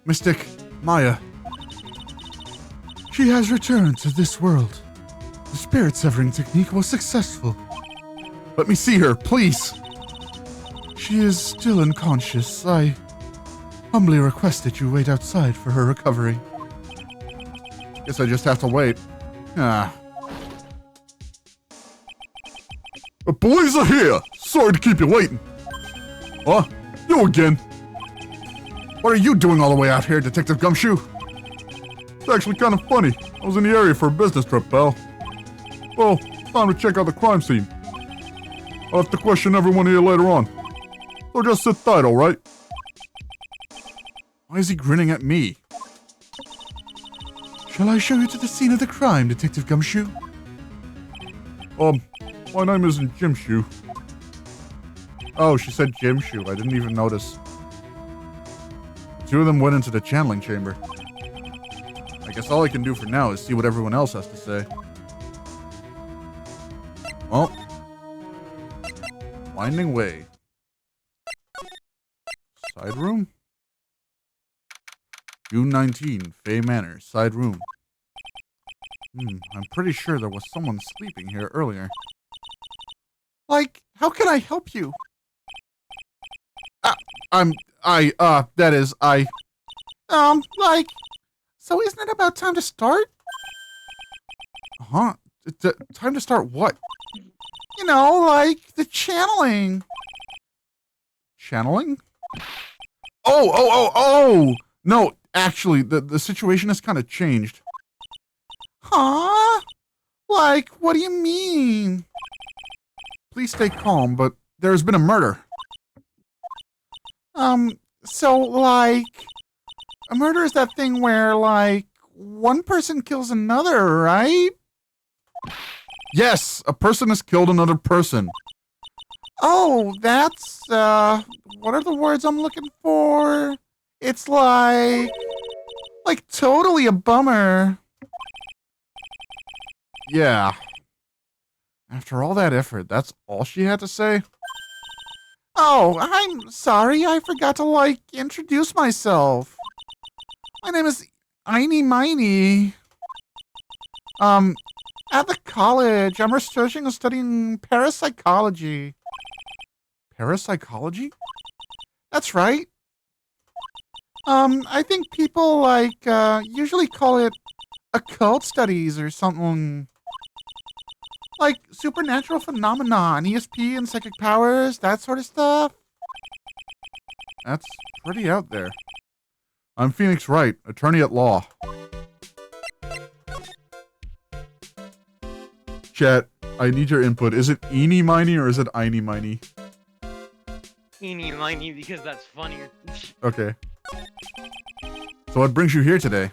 A: Mystic Maya? She has returned to this world. The spirit severing technique was successful. Let me see her, please. She is still unconscious. I humbly request that you wait outside for her recovery. Guess I just have to wait. Ah. The police are here! Sorry to keep you waiting. Huh? You again? What are you doing all the way out here, Detective Gumshoe? It's actually kind of funny. I was in the area for a business trip, pal. Well, time to check out the crime scene. I'll have to question everyone here later on. So just sit tight, alright? Why is he grinning at me? Shall I show you to the scene of the crime, Detective Gumshoe? My name isn't Jim Shoe. Oh, she said Jim Shoe. I didn't even notice. The two of them went into the channeling chamber. I guess all I can do for now is see what everyone else has to say. Well, winding way. Side room? June 19, Fay Manor, side room. I'm pretty sure there was someone sleeping here earlier. Like, how can I help you? So isn't it about time to start? Huh? Time to start what? You know, like, the channeling. Channeling? Oh! No, actually, the situation has kind of changed. Huh? Like, what do you mean? Please stay calm, but there's been a murder. So, like, a murder is that thing where, like, one person kills another, right? Yes, a person has killed another person. Oh, that's, what are the words I'm looking for? It's like totally a bummer. Yeah. After all that effort, that's all she had to say? Oh, I'm sorry, I forgot to, introduce myself. My name is Einy Miny. At the college, I'm researching and studying parapsychology. Parapsychology? That's right. I think people, usually call it occult studies or something. Like supernatural phenomenon, ESP and psychic powers, that sort of stuff. That's pretty out there. I'm Phoenix Wright, attorney at law. Chat, I need your input. Is it Eeny Miny or is it Einy Miny?
C: Eeny miny because that's funnier.
A: Okay. So what brings you here today?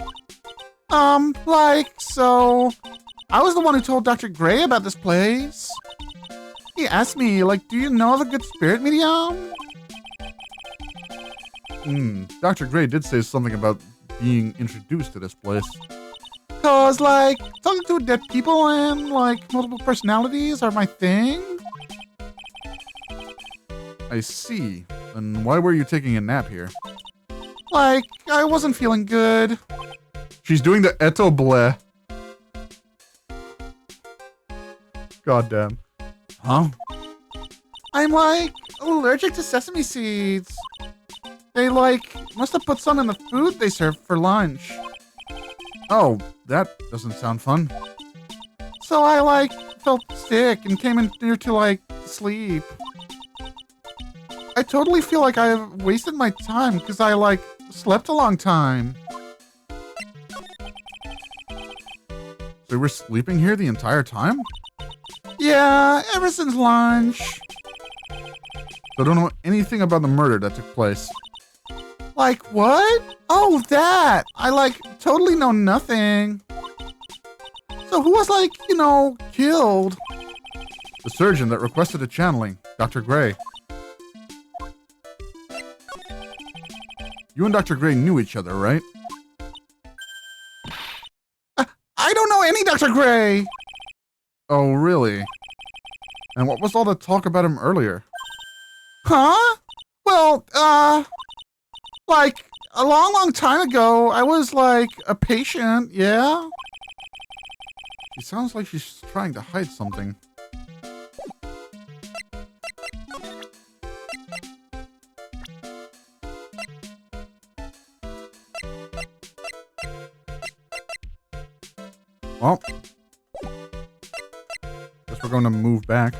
A: So I was the one who told Dr. Gray about this place. He asked me, do you know of a good spirit medium? Dr. Gray did say something about being introduced to this place. Cause, talking to dead people and, multiple personalities are my thing. I see. Then why were you taking a nap here? I wasn't feeling good. She's doing the Eto Bleh. Goddamn. Huh? I'm, allergic to sesame seeds. They, must have put some in the food they served for lunch. Oh, that doesn't sound fun. So I, felt sick and came in here to, sleep. I totally feel like I wasted my time because I, slept a long time. So you were sleeping here the entire time? Yeah, ever since lunch. So I don't know anything about the murder that took place. What? Oh, that! I, totally know nothing. So who was, killed? The surgeon that requested a channeling, Dr. Gray. You and Dr. Gray knew each other, right? I don't know any Dr. Gray! Oh, really? And what was all the talk about him earlier? Huh? Well, a long, long time ago, I was, a patient, yeah? She sounds like she's trying to hide something. Well, guess we're going to move back.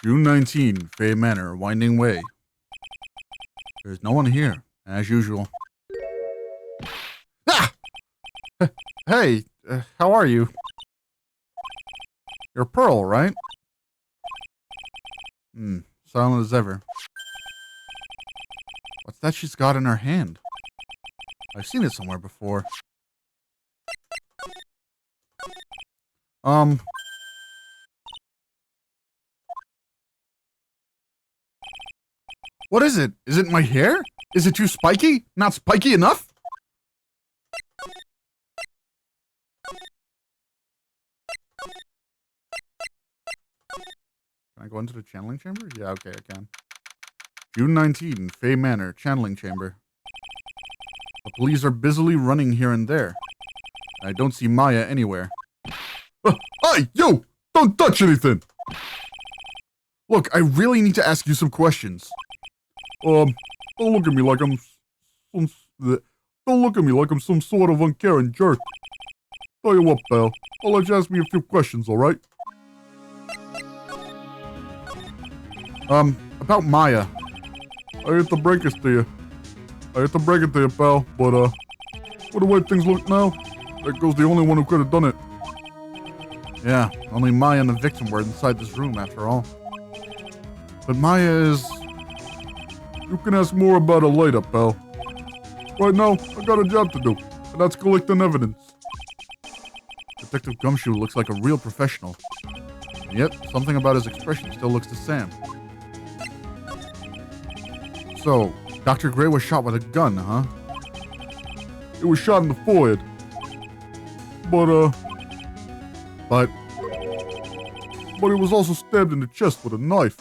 A: June 19, Fay Manor, Winding Way. There's no one here, as usual. Ah! Hey, how are you? You're Pearl, right? Silent as ever. What's that she's got in her hand? I've seen it somewhere before. What is it? Is it my hair? Is it too spiky? Not spiky enough? Can I go into the channeling chamber? Yeah, okay, I can. June 19, Fay Manor, channeling chamber. The police are busily running here and there. I don't see Maya anywhere. Hey, you! Don't touch anything! Look, I really need to ask you some questions. Don't look at me like I'm don't look at me like I'm some sort of uncaring jerk. Tell you what, pal. I'll let you ask me a few questions, alright? About Maya. I hate to break it to you. Pal, but, with the way things look now, that girl's the only one who could have done it. Yeah, only Maya and the victim were inside this room, after all. But Maya is... You can ask more about it later, pal. Right now, I got a job to do, and that's collecting evidence. Detective Gumshoe looks like a real professional. And yet, something about his expression still looks the same. So, Dr. Gray was shot with a gun, huh? It was shot in the forehead. But he was also stabbed in the chest with a knife.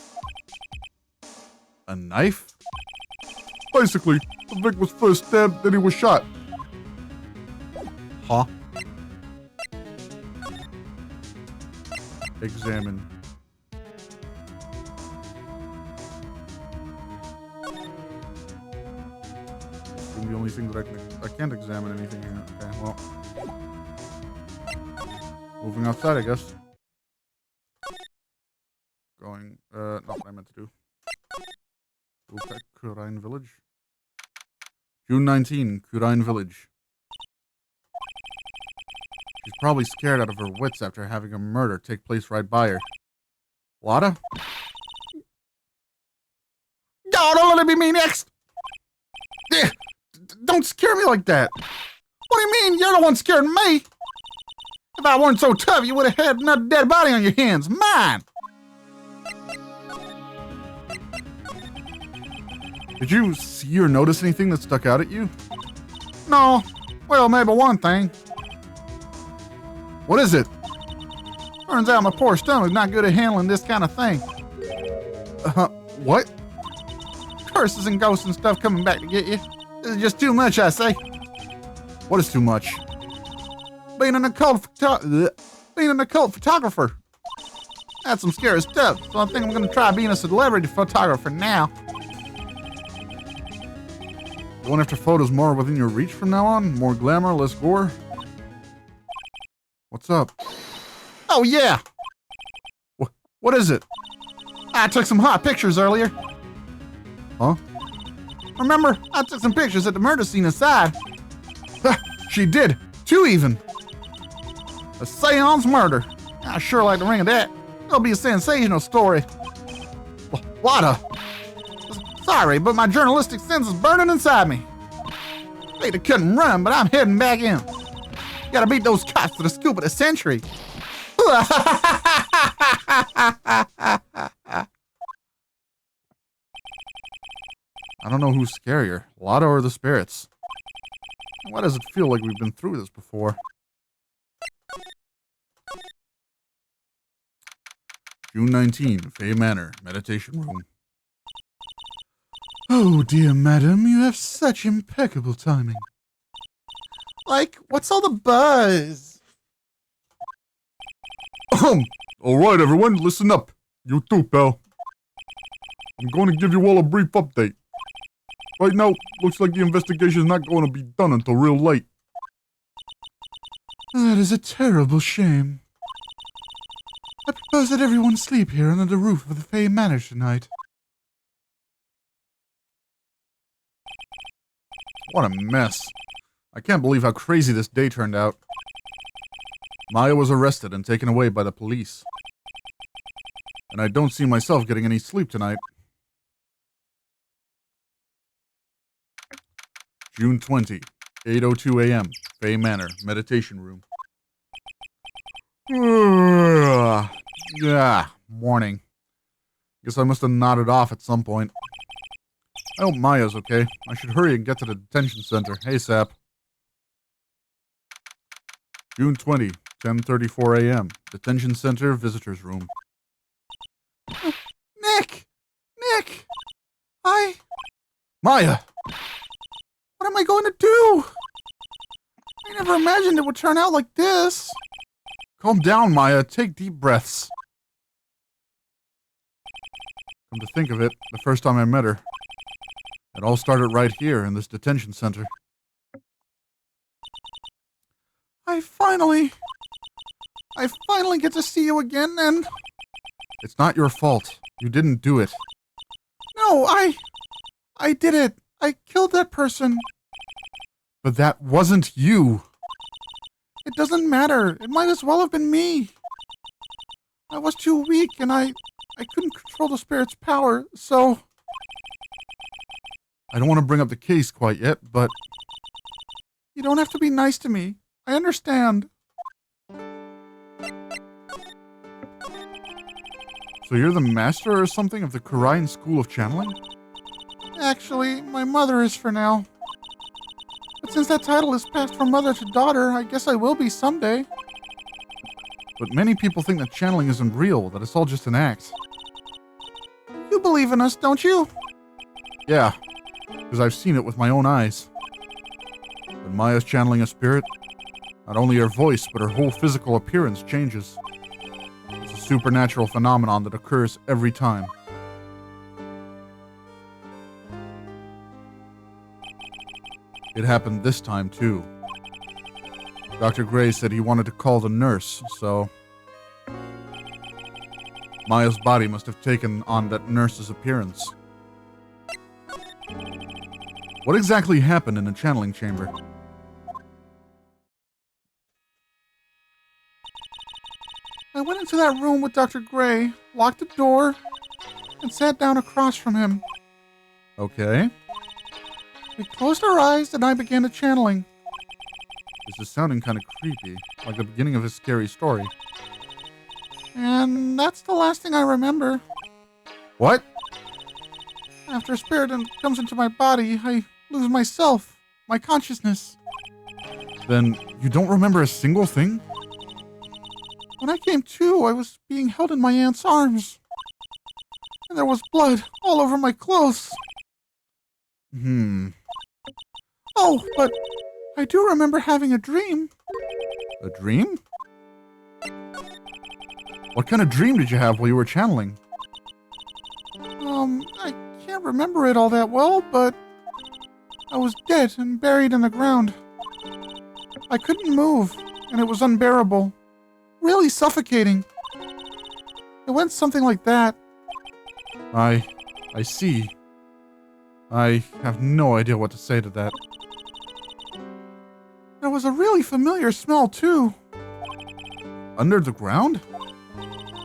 A: A knife? Basically, the victim was first stabbed, then he was shot. Huh? Examine. The only thing that I can't examine anything here. Okay, well. Moving outside, I guess. Going, not what I meant to do. We'll check Kurine Village. June 19, Kurine Village. She's probably scared out of her wits after having a murder take place right by her. Wada? No, don't let it be me next! Don't scare me like that! What do you mean? You're the one scaring me! If I weren't so tough, you would have had another dead body on your hands. Mine! Did you see or notice anything that stuck out at you? No. Well, maybe one thing. What is it? Turns out my poor stomach's not good at handling this kind of thing. What? Curses and ghosts and stuff coming back to get you. This is just too much, I say. What is too much? Being an occult photographer. That's some scary stuff, so I think I'm gonna try being a celebrity photographer now. Going after photos more within your reach from now on? More glamour, less gore? What's up? Oh, yeah! What is it? I took some hot pictures earlier. Huh? Remember, I took some pictures at the murder scene inside. She did. 2 even. A seance murder. I sure like the ring of that. It'll be a sensational story. Wada. Sorry, but my journalistic sense is burning inside me. Hate to cut and run, but I'm heading back in. Gotta beat those cops to the scoop of the century. I don't know who's scarier, Lotto or the spirits. Why does it feel like we've been through this before? June 19, Fay Manor, Meditation Room. Oh, dear madam, you have such impeccable timing. Like, what's all the buzz? All right, everyone, listen up. You too, pal. I'm going to give you all a brief update. Right now, looks like the investigation is not going to be done until real late. That is a terrible shame. I propose that everyone sleep here under the roof of the Fay Manor tonight. What a mess. I can't believe how crazy this day turned out. Maya was arrested and taken away by the police. And I don't see myself getting any sleep tonight. June 20, 8:02 a.m., Fay Manor, Meditation Room. Yeah, morning. Guess I must have nodded off at some point. I hope Maya's okay. I should hurry and get to the detention center ASAP. June 20, 10:34 a.m., Detention Center, Visitors Room. Nick! Maya! What am I going to do? I never imagined it would turn out like this. Calm down, Maya. Take deep breaths. Come to think of it, the first time I met her, it all started right here in this detention center. I finally get to see you again, and... It's not your fault. You didn't do it. No, I did it. I killed that person. But that wasn't you. It doesn't matter. It might as well have been me. I was too weak, and I couldn't control the spirit's power, so... I don't want to bring up the case quite yet, but... You don't have to be nice to me. I understand. So you're the master or something of the Korean School of Channeling? Actually, my mother is for now. But since that title is passed from mother to daughter, I guess I will be someday. But many people think that channeling isn't real, that it's all just an act. You believe in us, don't you? Yeah, because I've seen it with my own eyes. When Maya's channeling a spirit, not only her voice, but her whole physical appearance changes. It's a supernatural phenomenon that occurs every time. It happened this time, too. Dr. Gray said he wanted to call the nurse, so... Maya's body must have taken on that nurse's appearance. What exactly happened in the channeling chamber? I went into that room with Dr. Gray, locked the door, and sat down across from him. Okay. We closed our eyes and I began to channeling. This is sounding kind of creepy, like the beginning of a scary story. And that's the last thing I remember. What? After a spirit comes into my body, I lose myself, my consciousness. Then you don't remember a single thing? When I came to, I was being held in my aunt's arms. And there was blood all over my clothes. Oh, but I do remember having a dream. A dream? What kind of dream did you have while you were channeling? I can't remember it all that well, but I was dead and buried in the ground. I couldn't move, and it was unbearable. Really suffocating. It went something like that. I see. I have no idea what to say to that. There was a really familiar smell, too. Under the ground?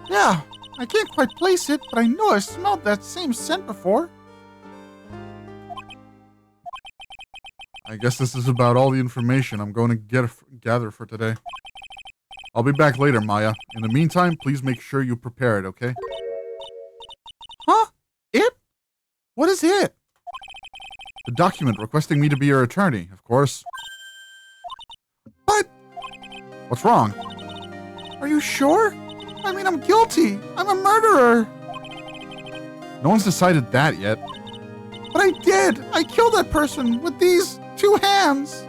A: Yeah, I can't quite place it, but I know I've smelled that same scent before. I guess this is about all the information I'm going to gather for today. I'll be back later, Maya. In the meantime, please make sure you prepare it, okay? Huh? It? What is it? The document requesting me to be your attorney, of course. But... What's wrong? Are you sure? I mean, I'm guilty. I'm a murderer. No one's decided that yet. But I did. I killed that person with these 2 hands.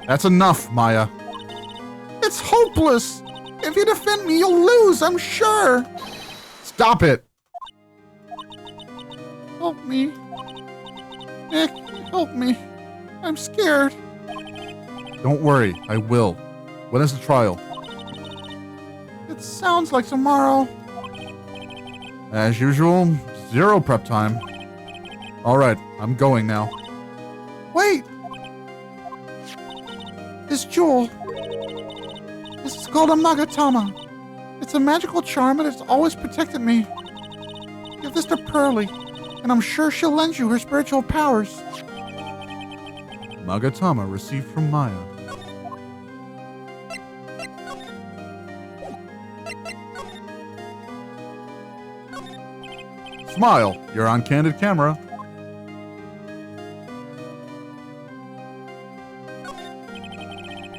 A: That's enough, Maya. It's hopeless. If you defend me, you'll lose, I'm sure. Stop it. Help me. Nick, help me. I'm scared. Don't worry, I will. When is the trial? It sounds like tomorrow. As usual, 0 prep time. Alright, I'm going now. Wait! This jewel. This is called a Magatama. It's a magical charm and it's always protected me. Give this to Pearly, and I'm sure she'll lend you her spiritual powers. Magatama received from Maya. Smile, you're on candid camera.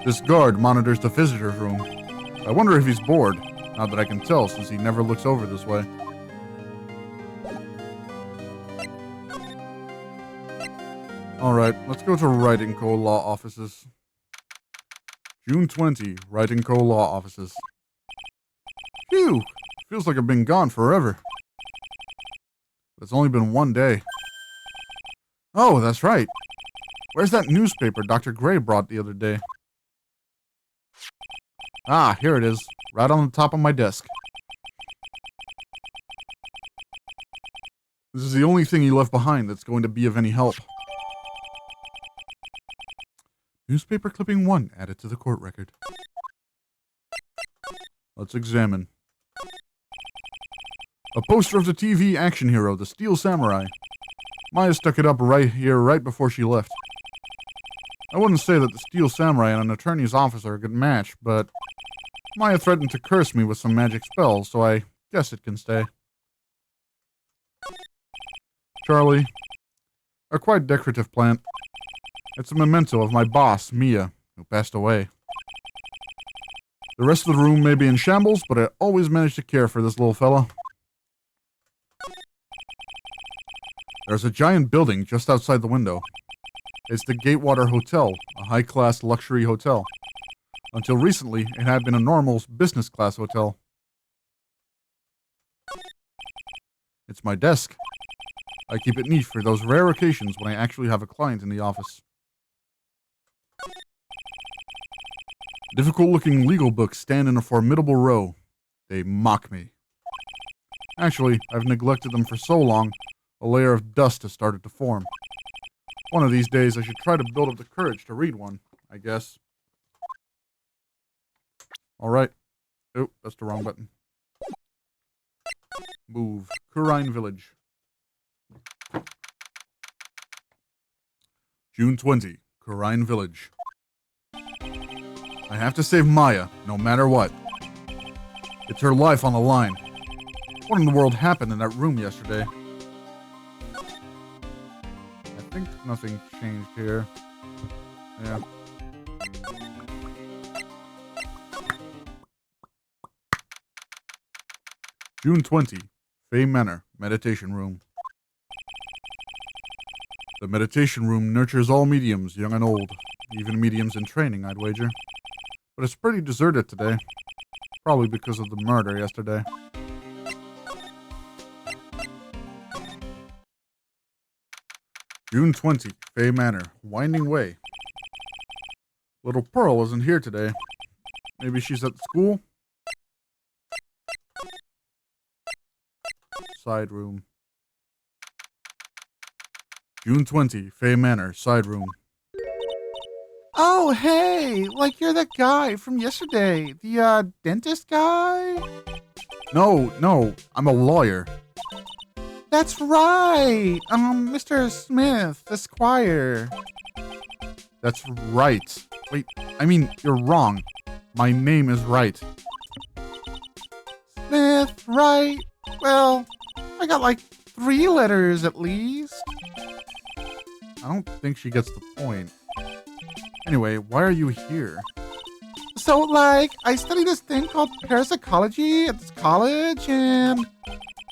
A: This guard monitors the visitor's room. I wonder if he's bored, now that I can tell since he never looks over this way. Alright, let's go to Wright & Co. Law Offices. June 20, Wright & Co. Law Offices. Phew, feels like I've been gone forever. It's only been 1 day. Oh, that's right. Where's that newspaper Dr. Gray brought the other day? Ah, here it is. Right on the top of my desk. This is the only thing he left behind that's going to be of any help. Newspaper clipping 1 added to the court record. Let's examine. A poster of the TV action hero, the Steel Samurai. Maya stuck it up right here, right before she left. I wouldn't say that the Steel Samurai and an attorney's office are a good match, but Maya threatened to curse me with some magic spell, so I guess it can stay. Charlie. A quite decorative plant. It's a memento of my boss, Mia, who passed away. The rest of the room may be in shambles, but I always manage to care for this little fella. There's a giant building just outside the window. It's the Gatewater Hotel, a high-class luxury hotel. Until recently, it had been a normal business-class hotel. It's my desk. I keep it neat for those rare occasions when I actually have a client in the office. Difficult-looking legal books stand in a formidable row. They mock me. Actually, I've neglected them for so long, a layer of dust has started to form. One of these days, I should try to build up the courage to read one, I guess. Alright. Oh, that's the wrong button. Move. Kurine Village. June 20. Kurine Village. I have to save Maya, no matter what. It's her life on the line. What in the world happened in that room yesterday? I think nothing changed here. Yeah. June 20. Fay Manor, Meditation Room. The meditation room nurtures all mediums, young and old. Even mediums in training, I'd wager. But it's pretty deserted today. Probably because of the murder yesterday. June 20, Fay Manor, Winding Way. Little Pearl isn't here today. Maybe she's at school? Side room. June 20, Fay Manor, side room. Oh, hey! Like you're that guy from yesterday. The, dentist guy? No, I'm a lawyer. That's right! Mr. Smith, Esquire. That's right. Wait, I mean, you're wrong. My name is Wright. Smith, Wright. Well, I got like 3 letters at least. I don't think she gets the point. Anyway, why are you here? So, like, I study this thing called parapsychology at this college, and...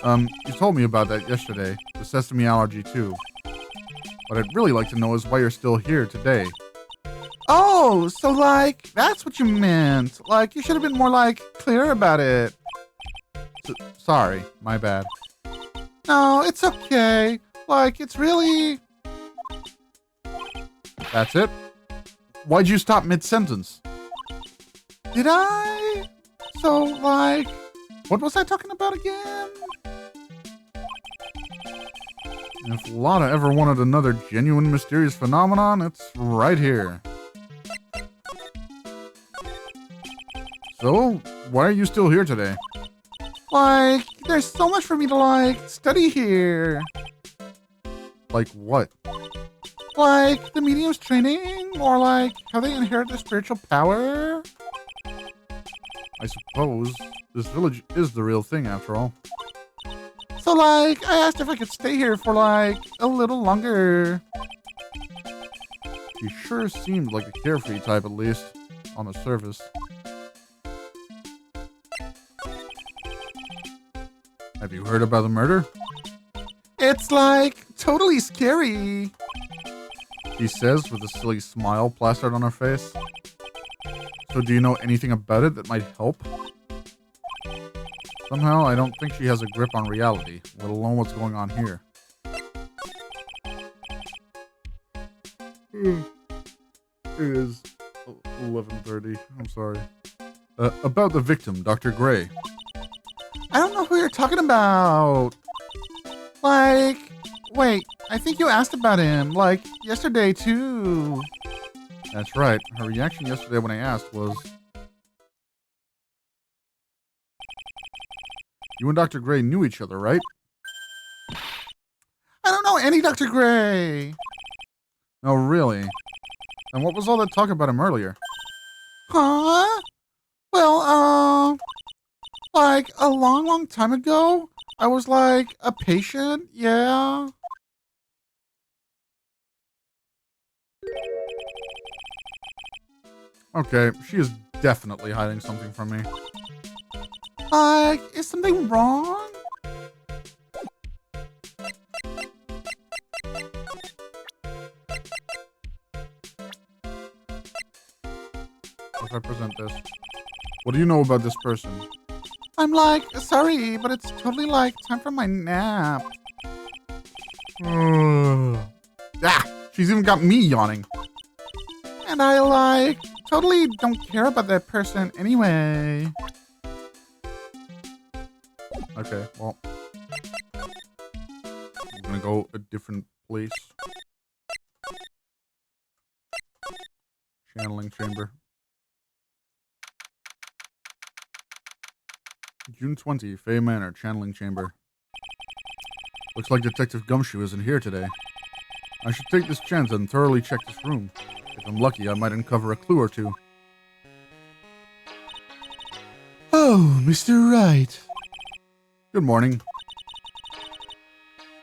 A: you told me about that yesterday, the sesame allergy too. What I'd really like to know is why you're still here today. Oh, so, like, that's what you meant. Like, you should have been more, like, clear about it. Sorry, my bad. No, it's okay. Like, it's really... That's it? Why'd you stop mid-sentence? Did I? So, like, what was I talking about again? If Lana ever wanted another genuine mysterious phenomenon, it's right here. So, why are you still here today? Like, there's so much for me to, like, study here. Like what? Like, the medium's training? Or, like, how they inherit their spiritual power? I suppose this village is the real thing, after all. So, like, I asked if I could stay here for, like, a little longer. She sure seemed like a carefree type, at least, on the surface. Have you heard about the murder? It's, like, totally scary. She says with a silly smile plastered on her face. So do you know anything about it that might help? Somehow, I don't think she has a grip on reality, let alone what's going on here. It is 11:30. I'm sorry. About the victim, Dr. Gray. I don't know who you're talking about. Like, wait, I think you asked about him, like, yesterday, too. That's right. Her reaction yesterday when I asked was... You and Dr. Gray knew each other, right? I don't know any Dr. Gray. Oh, really? And what was all that talk about him earlier? Huh? Well, Like, a long, long time ago, I was like a patient, yeah. Okay, she is definitely hiding something from me. Like, is something wrong? If I present this. What do you know about this person? I'm like, sorry, but it's totally like time for my nap. She's even got me yawning. And I like, totally don't care about that person anyway. Okay, well. I'm gonna go a different place. Channeling chamber. June 20, Fay Manor, channeling chamber. Looks like Detective Gumshoe isn't here today. I should take this chance and thoroughly check this room. If I'm lucky, I might uncover a clue or two. Oh, Mr. Wright. Good morning.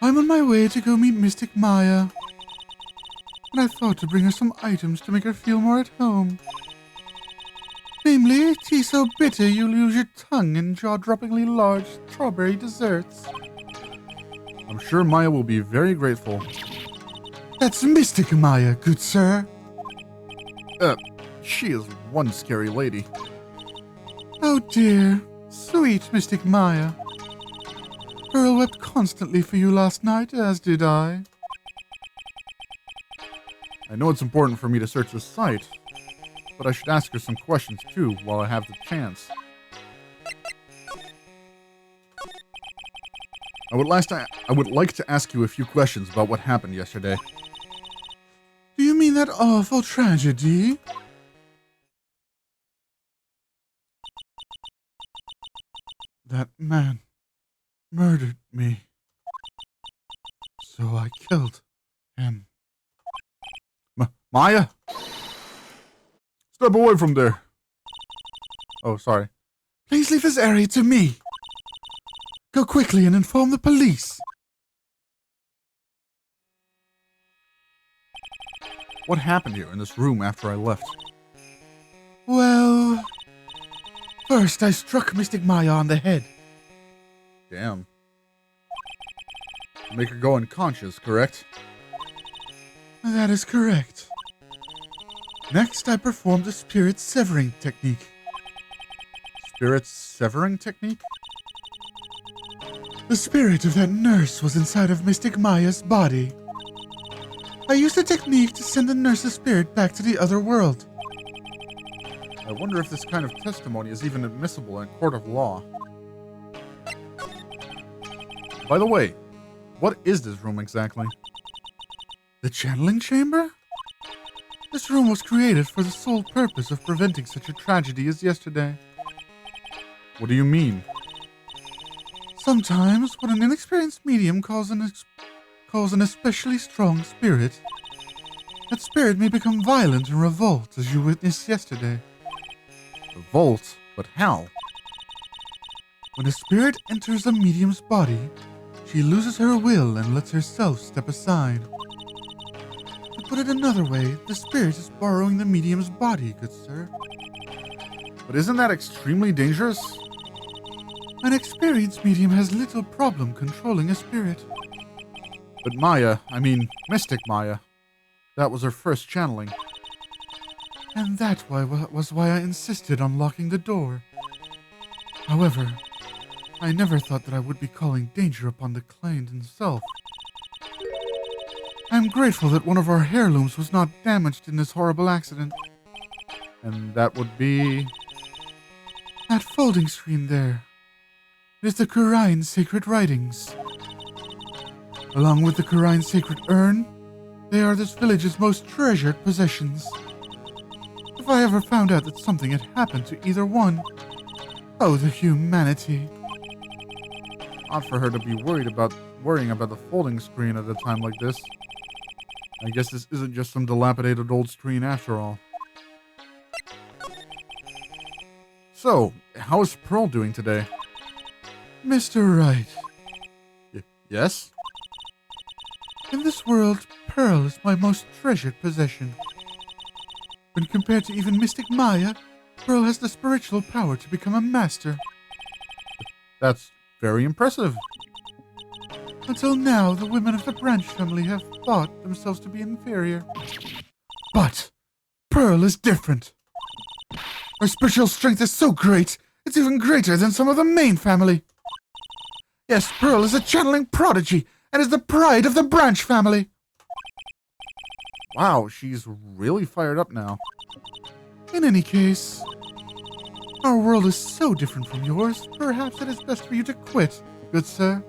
A: I'm on my way to go meet Mystic Maya. And I thought to bring her some items to make her feel more at home. Namely, tea so bitter you lose your tongue and jaw-droppingly large strawberry desserts. I'm sure Maya will be very grateful. That's Mystic Maya, good sir. She is one scary lady. Oh dear, sweet Mystic Maya. Pearl wept constantly for you last night, as did I. I know it's important for me to search this site, but I should ask her some questions too while I have the chance. I would like to ask you a few questions about what happened yesterday. Do you mean that awful tragedy? That man murdered me. So I killed him. Maya? Step away from there. Oh, sorry. Please leave this area to me. Go quickly and inform the police. What happened here in this room after I left? Well, first I struck Mystic Maya on the head. Damn. To make her go unconscious, correct? That is correct. Next, I performed the spirit severing technique. Spirit severing technique? The spirit of that nurse was inside of Mystic Maya's body. I used the technique to send the nurse's spirit back to the other world. I wonder if this kind of testimony is even admissible in a court of law. By the way, what is this room exactly? The channeling chamber? This room was created for the sole purpose of preventing such a tragedy as yesterday. What do you mean? Sometimes, when an inexperienced medium calls an especially strong spirit, that spirit may become violent and revolt, as you witnessed yesterday. Revolt? But how? When a spirit enters a medium's body, she loses her will and lets herself step aside. To put it another way, the spirit is borrowing the medium's body, good sir. But isn't that extremely dangerous? An experienced medium has little problem controlling a spirit. But Maya, Mystic Maya, that was her first channeling. And that was why I insisted on locking the door. However, I never thought that I would be calling danger upon the client himself. I'm grateful that one of our heirlooms was not damaged in this horrible accident. And that would be... that folding screen there. It is the Qur'an's sacred writings. Along with the Qur'an's sacred urn, they are this village's most treasured possessions. If I ever found out that something had happened to either one, oh, the humanity. Odd for her to be worrying about the folding screen at a time like this. I guess this isn't just some dilapidated old screen after all. So, how is Pearl doing today? Mr. Wright. Yes? In this world, Pearl is my most treasured possession. When compared to even Mystic Maya, Pearl has the spiritual power to become a master. That's very impressive. Until now, the women of the Branch family have thought themselves to be inferior. But Pearl is different. Her spiritual strength is so great, it's even greater than some of the main family. Yes, Pearl is a channeling prodigy and is the pride of the Branch family. Wow, she's really fired up now. In any case, our world is so different from yours, perhaps it is best for you to quit, good sir.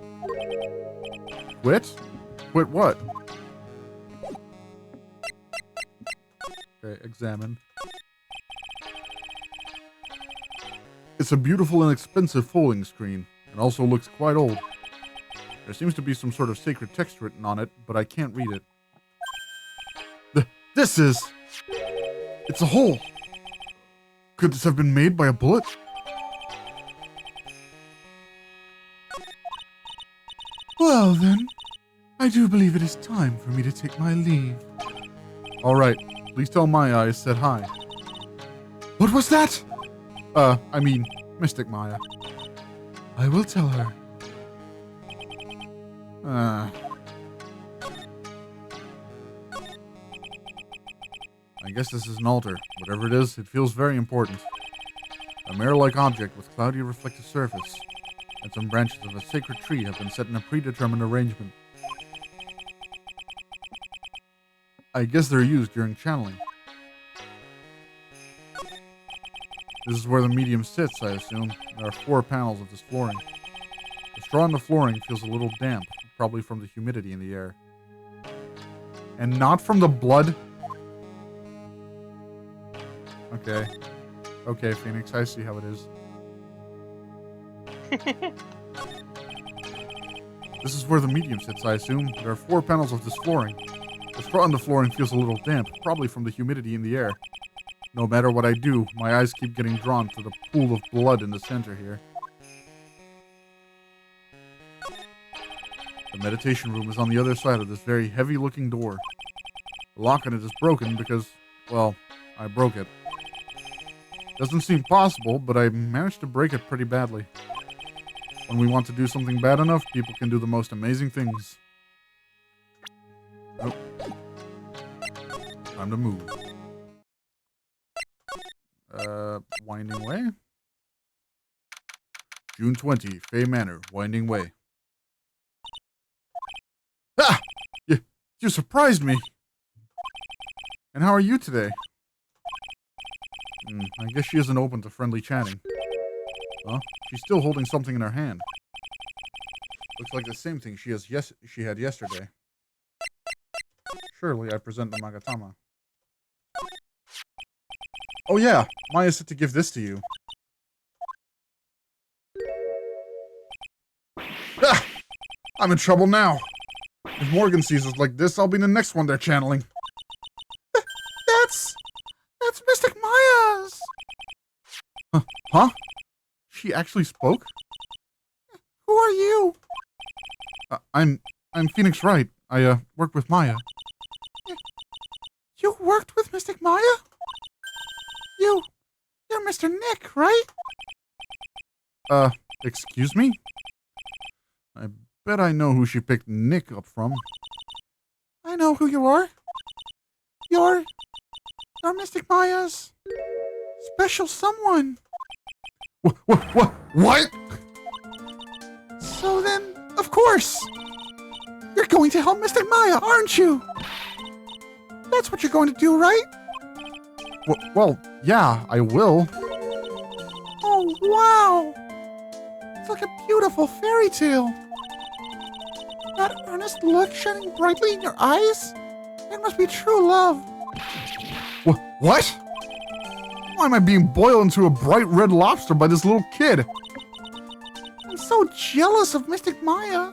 A: Quit? Quit what? Okay, examine. It's a beautiful and expensive folding screen, and also looks quite old. There seems to be some sort of sacred text written on it, but I can't read it. This is... It's a hole. Could this have been made by a bullet? Well then, I do believe it is time for me to take my leave. Alright, please tell Maya I said hi. What was that? I mean, Mystic Maya. I will tell her. I guess this is an altar. Whatever it is, it feels very important. A mirror-like object with cloudy reflective surface, and some branches of a sacred tree have been set in a predetermined arrangement. I guess they're used during channeling. This is where the medium sits, I assume. There are 4 panels of this flooring. The straw on the flooring feels a little damp, probably from the humidity in the air. And not from the blood? Okay. Okay, Phoenix, I see how it is. This is where the medium sits, I assume. There are 4 panels of this flooring. The straw on the flooring feels a little damp, probably from the humidity in the air. No matter what I do, my eyes keep getting drawn to the pool of blood in the center here. The meditation room is on the other side of this very heavy-looking door. The lock on it is broken because, well, I broke it. Doesn't seem possible, but I managed to break it pretty badly. When we want to do something bad enough, people can do the most amazing things. Nope. Time to move. Winding Way? June 20, Fay Manor, Winding Way. Ah! You surprised me! And how are you today? I guess she isn't open to friendly chatting. Huh? She's still holding something in her hand. Looks like the same thing she had yesterday. Surely I present the Magatama. Oh yeah, Maya said to give this to you. Ah! I'm in trouble now. If Morgan sees us like this, I'll be the next one they're channeling. That's Mystic Maya's! Huh? She actually spoke? Who are you? I'm Phoenix Wright. I, work with Maya. You worked with Mystic Maya? You're Mr. Nick, right? Excuse me? I bet I know who she picked Nick up from. I know who you are. You're Mystic Maya's special someone. What? So then, of course, you're going to help Mystic Maya, aren't you? That's what you're going to do, right? Well, yeah, I will. Oh, wow. It's like a beautiful fairy tale. That earnest look shining brightly in your eyes? It must be true love. What? Why am I being boiled into a bright red lobster by this little kid? I'm so jealous of Mystic Maya.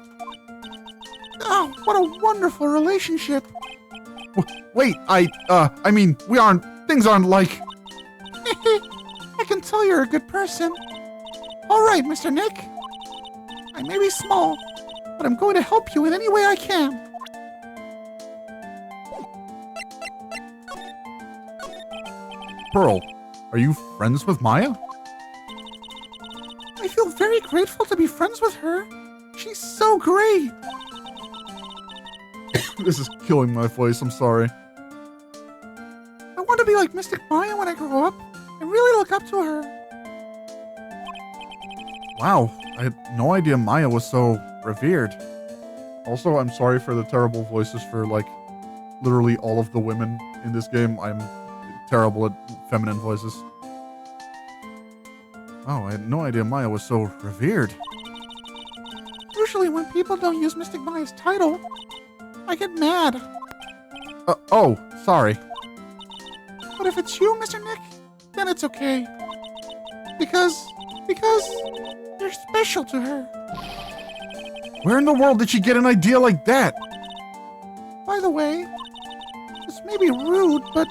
A: Oh, what a wonderful relationship. Wait, I mean, things aren't like... I can tell you're a good person. All right, Mr. Nick. I may be small, but I'm going to help you in any way I can. Pearl, are you friends with Maya? I feel very grateful to be friends with her. She's so great. This is killing my voice, I'm sorry. I want to be like Mystic Maya when I grow up. I really look up to her. Wow, I had no idea Maya was so revered. Also, I'm sorry for the terrible voices for, like, literally all of the women in this game. I'm terrible at feminine voices. Wow, I had no idea Maya was so revered. Usually when people don't use Mystic Maya's title, I get mad. Oh, sorry. But if it's you, Mr. Nick, then it's okay. Because you're special to her. Where in the world did she get an idea like that? By the way, this may be rude, but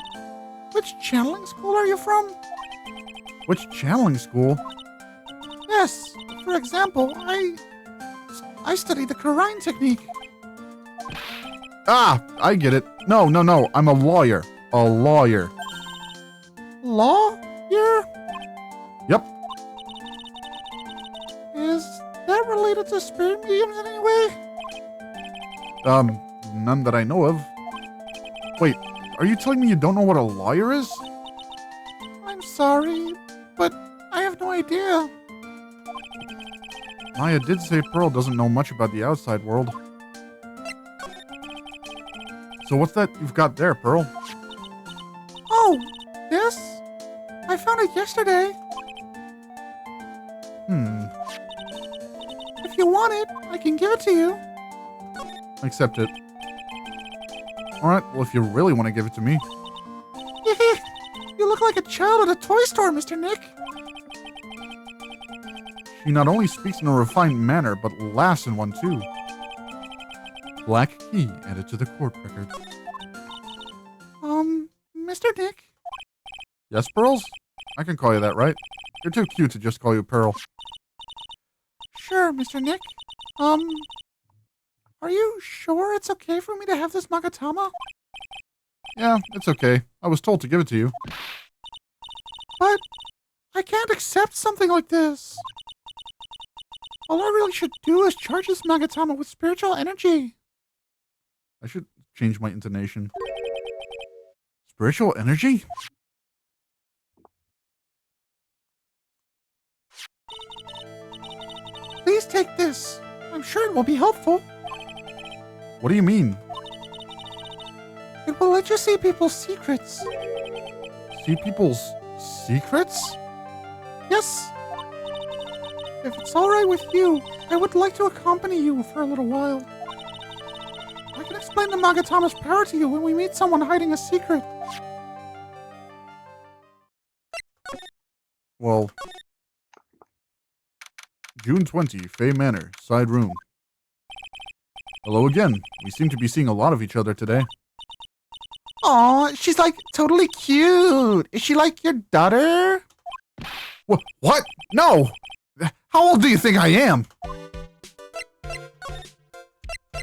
A: which channeling school are you from? Which channeling school? Yes, for example, I studied the Karine technique. Ah, I get it. No, I'm a lawyer. A lawyer. Lawyer? Yep. Is that related to spirit mediums in any way? None that I know of. Wait, are you telling me you don't know what a lawyer is? I'm sorry, but I have no idea. Maya did say Pearl doesn't know much about the outside world. So what's that you've got there, Pearl? Oh, this? I found it yesterday. If you want it, I can give it to you. Accept it. Alright, well if you really want to give it to me. You look like a child at a toy store, Mr. Nick. She not only speaks in a refined manner, but laughs in one too. Black key added to the court record. Mr. Nick? Yes, Pearls? I can call you that, right? You're too cute to just call you Pearl. Sure, Mr. Nick. Are you sure it's okay for me to have this Magatama? Yeah, it's okay. I was told to give it to you. But I can't accept something like this. All I really should do is charge this Magatama with spiritual energy. I should change my intonation. Spiritual energy? Please take this. I'm sure it will be helpful. What do you mean? It will let you see people's secrets. See people's secrets? Yes. If it's alright with you, I would like to accompany you for a little while. I can explain the Magatama's power to you when we meet someone hiding a secret. Well, June 20, Fay Manor, side room. Hello again. We seem to be seeing a lot of each other today. Aw, she's like totally cute. Is she like your daughter? What? No! How old do you think I am?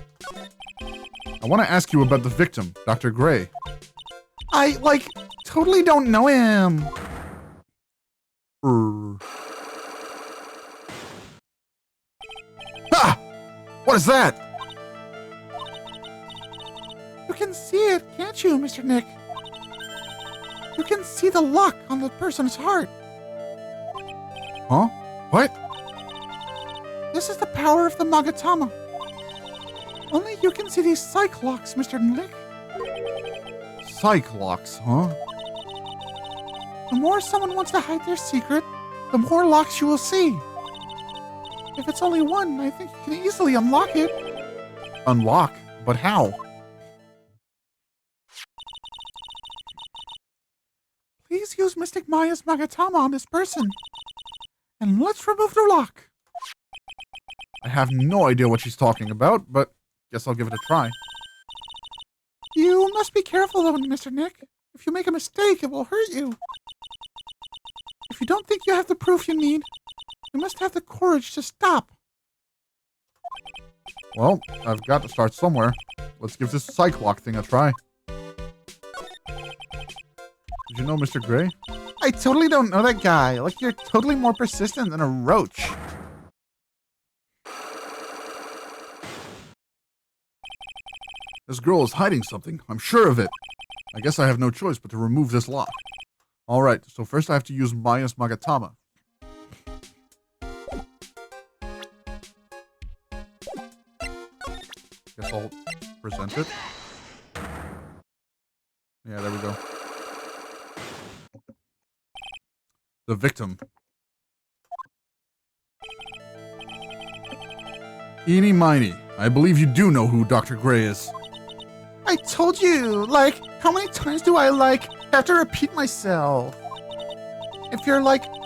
A: I want to ask you about the victim, Dr. Gray. I, totally don't know him. Ah! What is that? You can see it, can't you, Mr. Nick? You can see the lock on the person's heart. Huh? What? This is the power of the Magatama. Only you can see these psych locks, Mr. Nick. Psych locks, huh? The more someone wants to hide their secret, the more locks you will see. If it's only one, I think you can easily unlock it. Unlock? But how? Please use Mystic Maya's Magatama on this person. And let's remove the lock. I have no idea what she's talking about, but guess I'll give it a try. You must be careful though, Mr. Nick. If you make a mistake, it will hurt you. If you don't think you have the proof you need, you must have the courage to stop. Well, I've got to start somewhere. Let's give this psych lock thing a try. Did you know Mr. Gray? I totally don't know that guy. Like, you're totally more persistent than a roach. This girl is hiding something. I'm sure of it. I guess I have no choice but to remove this lock. Alright, so first I have to use Maya's Magatama. Guess I'll present it. Yeah, there we go. The victim. Eeny Miny, I believe you do know who Dr. Gray is. I told you! Like, how many times do I, have to repeat myself? If you're,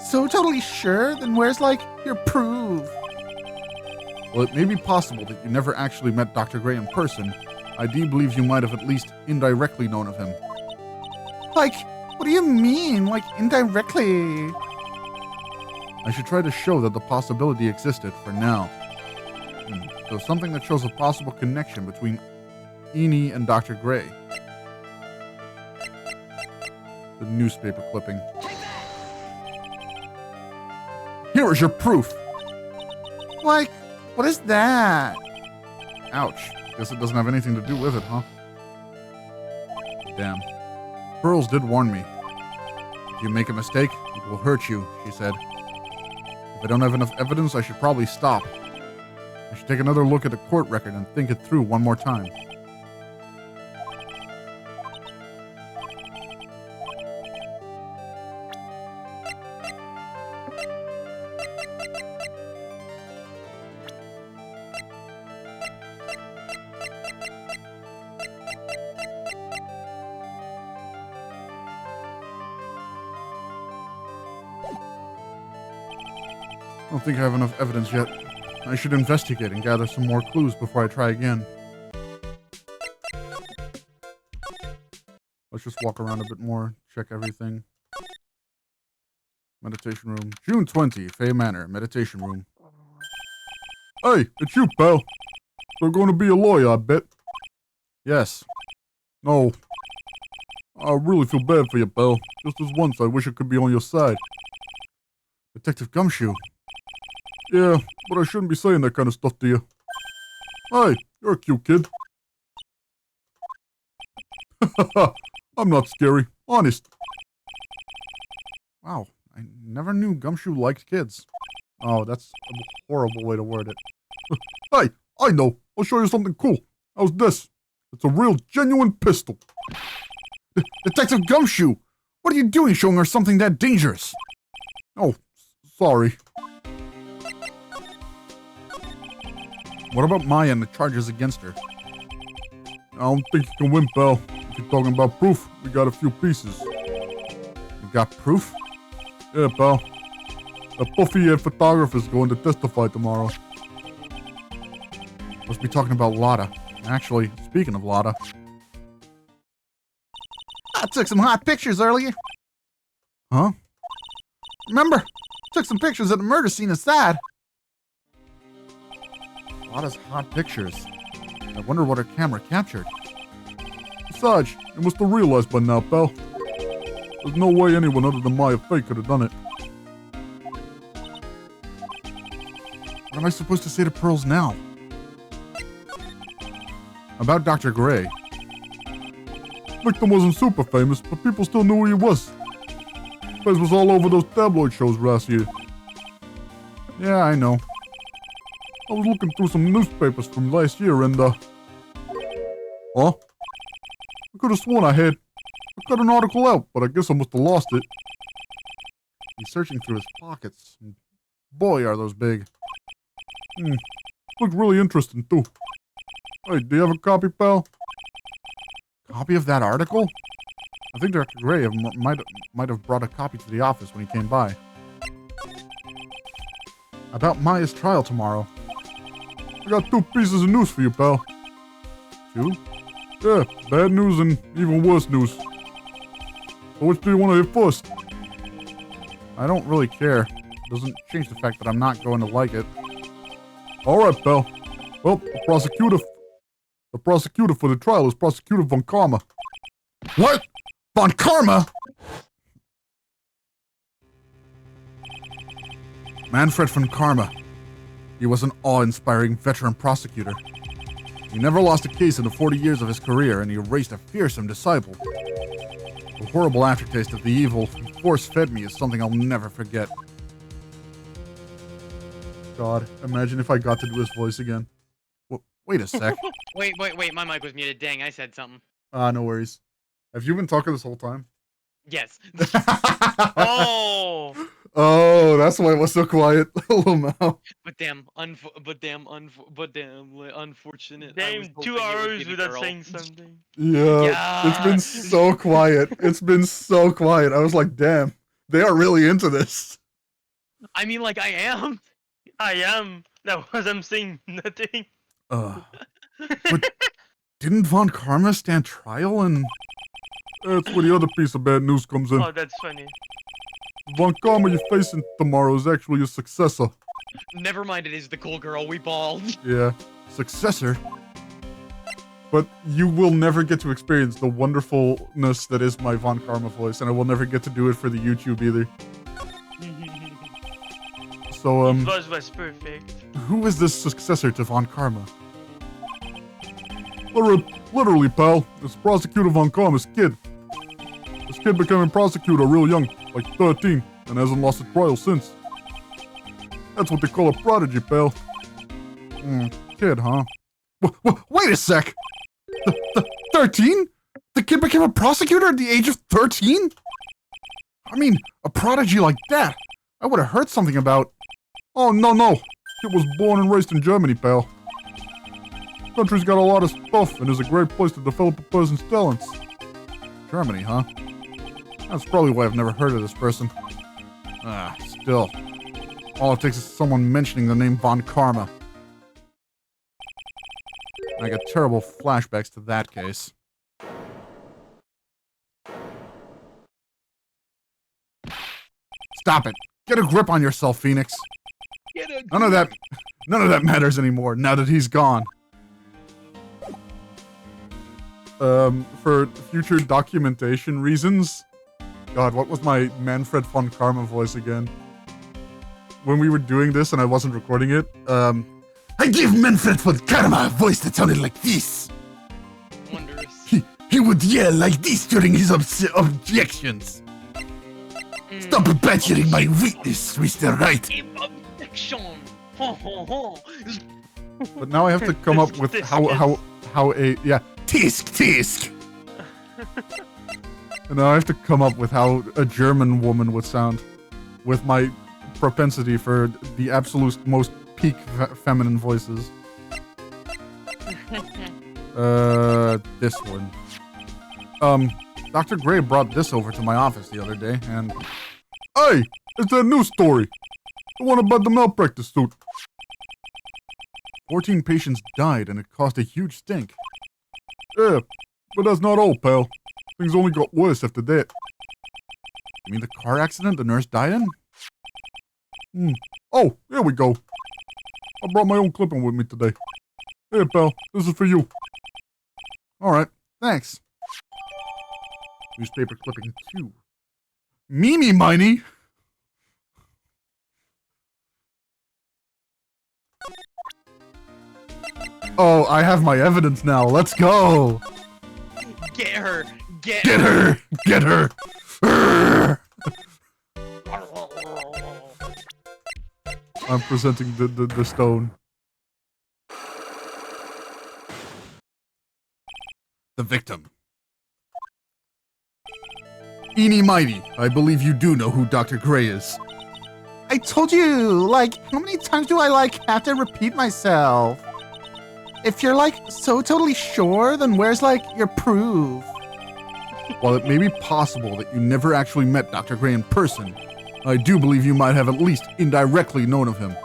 A: so totally sure, then where's, your proof? Well, it may be possible that you never actually met Dr. Gray in person. I do believe you might have at least indirectly known of him. What do you mean, indirectly? I should try to show that the possibility existed for now. So something that shows a possible connection between Eeny and Dr. Gray. The newspaper clipping. Here is your proof! What is that? Ouch. Guess it doesn't have anything to do with it, huh? Damn. Pearls did warn me. If you make a mistake, it will hurt you, she said. If I don't have enough evidence, I should probably stop. I should take another look at the court record and think it through one more time. I don't think I have enough evidence yet. I should investigate and gather some more clues before I try again. Let's just walk around a bit more, check everything. Meditation room. June 20, Fay Manor, meditation room. Hey, it's you, pal. You're going to be a lawyer, I bet. Yes. No. I really feel bad for you, pal. Just this once, I wish I could be on your side. Detective Gumshoe. Yeah, but I shouldn't be saying that kind of stuff to you. Hey, you're a cute kid. I'm not scary, honest. Wow, I never knew Gumshoe liked kids. Oh, that's a horrible way to word it. Hey, I know. I'll show you something cool. How's this? It's a real, genuine pistol. Detective Gumshoe! What are you doing showing her something that dangerous? Oh, sorry. What about Maya and the charges against her? I don't think you can win, pal. If you're talking about proof, we got a few pieces. You got proof? Yeah, pal. That puffy-head photographer's going to testify tomorrow. Must be talking about Lotta. Actually, speaking of Lotta. I took some hot pictures earlier. Huh? Remember? Took some pictures at the murder scene inside. Lotta's hot pictures. I wonder what her camera captured. Besides, you must have realized by now, pal. There's no way anyone other than Maya Fake could have done it. What am I supposed to say to Pearls now? About Dr. Gray. Victim wasn't super famous, but people still knew who he was. Place was all over those tabloid shows last year. Yeah, I know. I was looking through some newspapers from last year and, Huh? I could have sworn I cut an article out, but I guess I must have lost it. He's searching through his pockets. Boy, are those big. Looked really interesting, too. Hey, do you have a copy, pal? Copy of that article? I think Dr. Gray might have brought a copy to the office when he came by. About Maya's trial tomorrow. I got 2 pieces of news for you, pal. 2? Yeah, bad news and even worse news. So which do you want to hear first? I don't really care. It doesn't change the fact that I'm not going to like it. Alright, pal. Well, the prosecutor for the trial is Prosecutor Von Karma. What? Von Karma? Manfred von Karma. He was an awe-inspiring veteran prosecutor. He never lost a case in the 40 years of his career, and he raised a fearsome disciple. The horrible aftertaste of the evil he force-fed me is something I'll never forget. God, imagine if I got to do his voice again. Wait a sec.
C: Wait, my mic was muted. Dang, I said something.
A: No worries. Have you been talking this whole time?
C: Yes.
D: Oh!
A: Oh, that's why it was so quiet. Little mouth.
C: But damn, unfortunate. I was
D: Damn,
C: hoping
D: 2
C: it would
D: hours
C: be the
D: without
C: girl.
D: saying something.
A: Yeah, it's been so quiet. It's been so quiet. I was like, damn, they are really into this.
C: I mean, like, I am.
D: I am. That was I'm saying nothing.
A: But didn't Von Karma stand trial and... That's where the other piece of bad news comes in.
D: Oh, that's funny.
A: Von Karma you're facing tomorrow is actually your successor.
C: Never mind, it is the cool girl. We balled.
A: Yeah, successor? But you will never get to experience the wonderfulness that is my Von Karma voice, and I will never get to do it for the YouTube either. So,
D: His voice was perfect.
A: who is this successor to Von Karma? Literally, pal, it's Prosecutor Von Karma's kid. This kid became a prosecutor real young, like 13, and hasn't lost a trial since. That's what they call a prodigy, pal. Kid, huh? Wait a sec! 13? The kid became a prosecutor at the age of 13? I mean, a prodigy like that, I would have heard something about... Oh, no. Kid was born and raised in Germany, pal. Country's got a lot of stuff and is a great place to develop a person's talents. Germany, huh? That's probably why I've never heard of this person. Still. All it takes is someone mentioning the name Von Karma. I got terrible flashbacks to that case. Stop it! Get a grip on yourself, Phoenix! None of that matters anymore, now that he's gone. For future documentation reasons... God, what was my Manfred von Karma voice again? When we were doing this and I wasn't recording it, I gave Manfred von Karma a voice that sounded like this.
C: Wondrous.
A: He would yell like this during his objections. Stop badgering my weakness, Mr. Right.
C: Objection.
A: But now I have to come up with how a... Yeah, tisk. And now I have to come up with how a German woman would sound. With my propensity for the absolute most peak feminine voices. This one. Dr. Gray brought this over to my office the other day, and... Hey! It's that news story! The one about the malpractice suit. 14 patients died, and it caused a huge stink. Yeah, but that's not all, pal. Things only got worse after that. You mean the car accident the nurse died in? Oh, here we go. I brought my own clipping with me today. Here, pal, this is for you. Alright, thanks. Newspaper clipping 2. Mimi Miney! Oh, I have my evidence now. Let's go!
C: Get her!
A: Get her! Get her! I'm presenting the stone. The victim. Eeny Mighty, I believe you do know who Dr. Gray is. I told you, like, how many times do I, have to repeat myself? If you're, so totally sure, then where's, your proof? While it may be possible that you never actually met Dr. Gray in person, I do believe you might have at least indirectly known of him.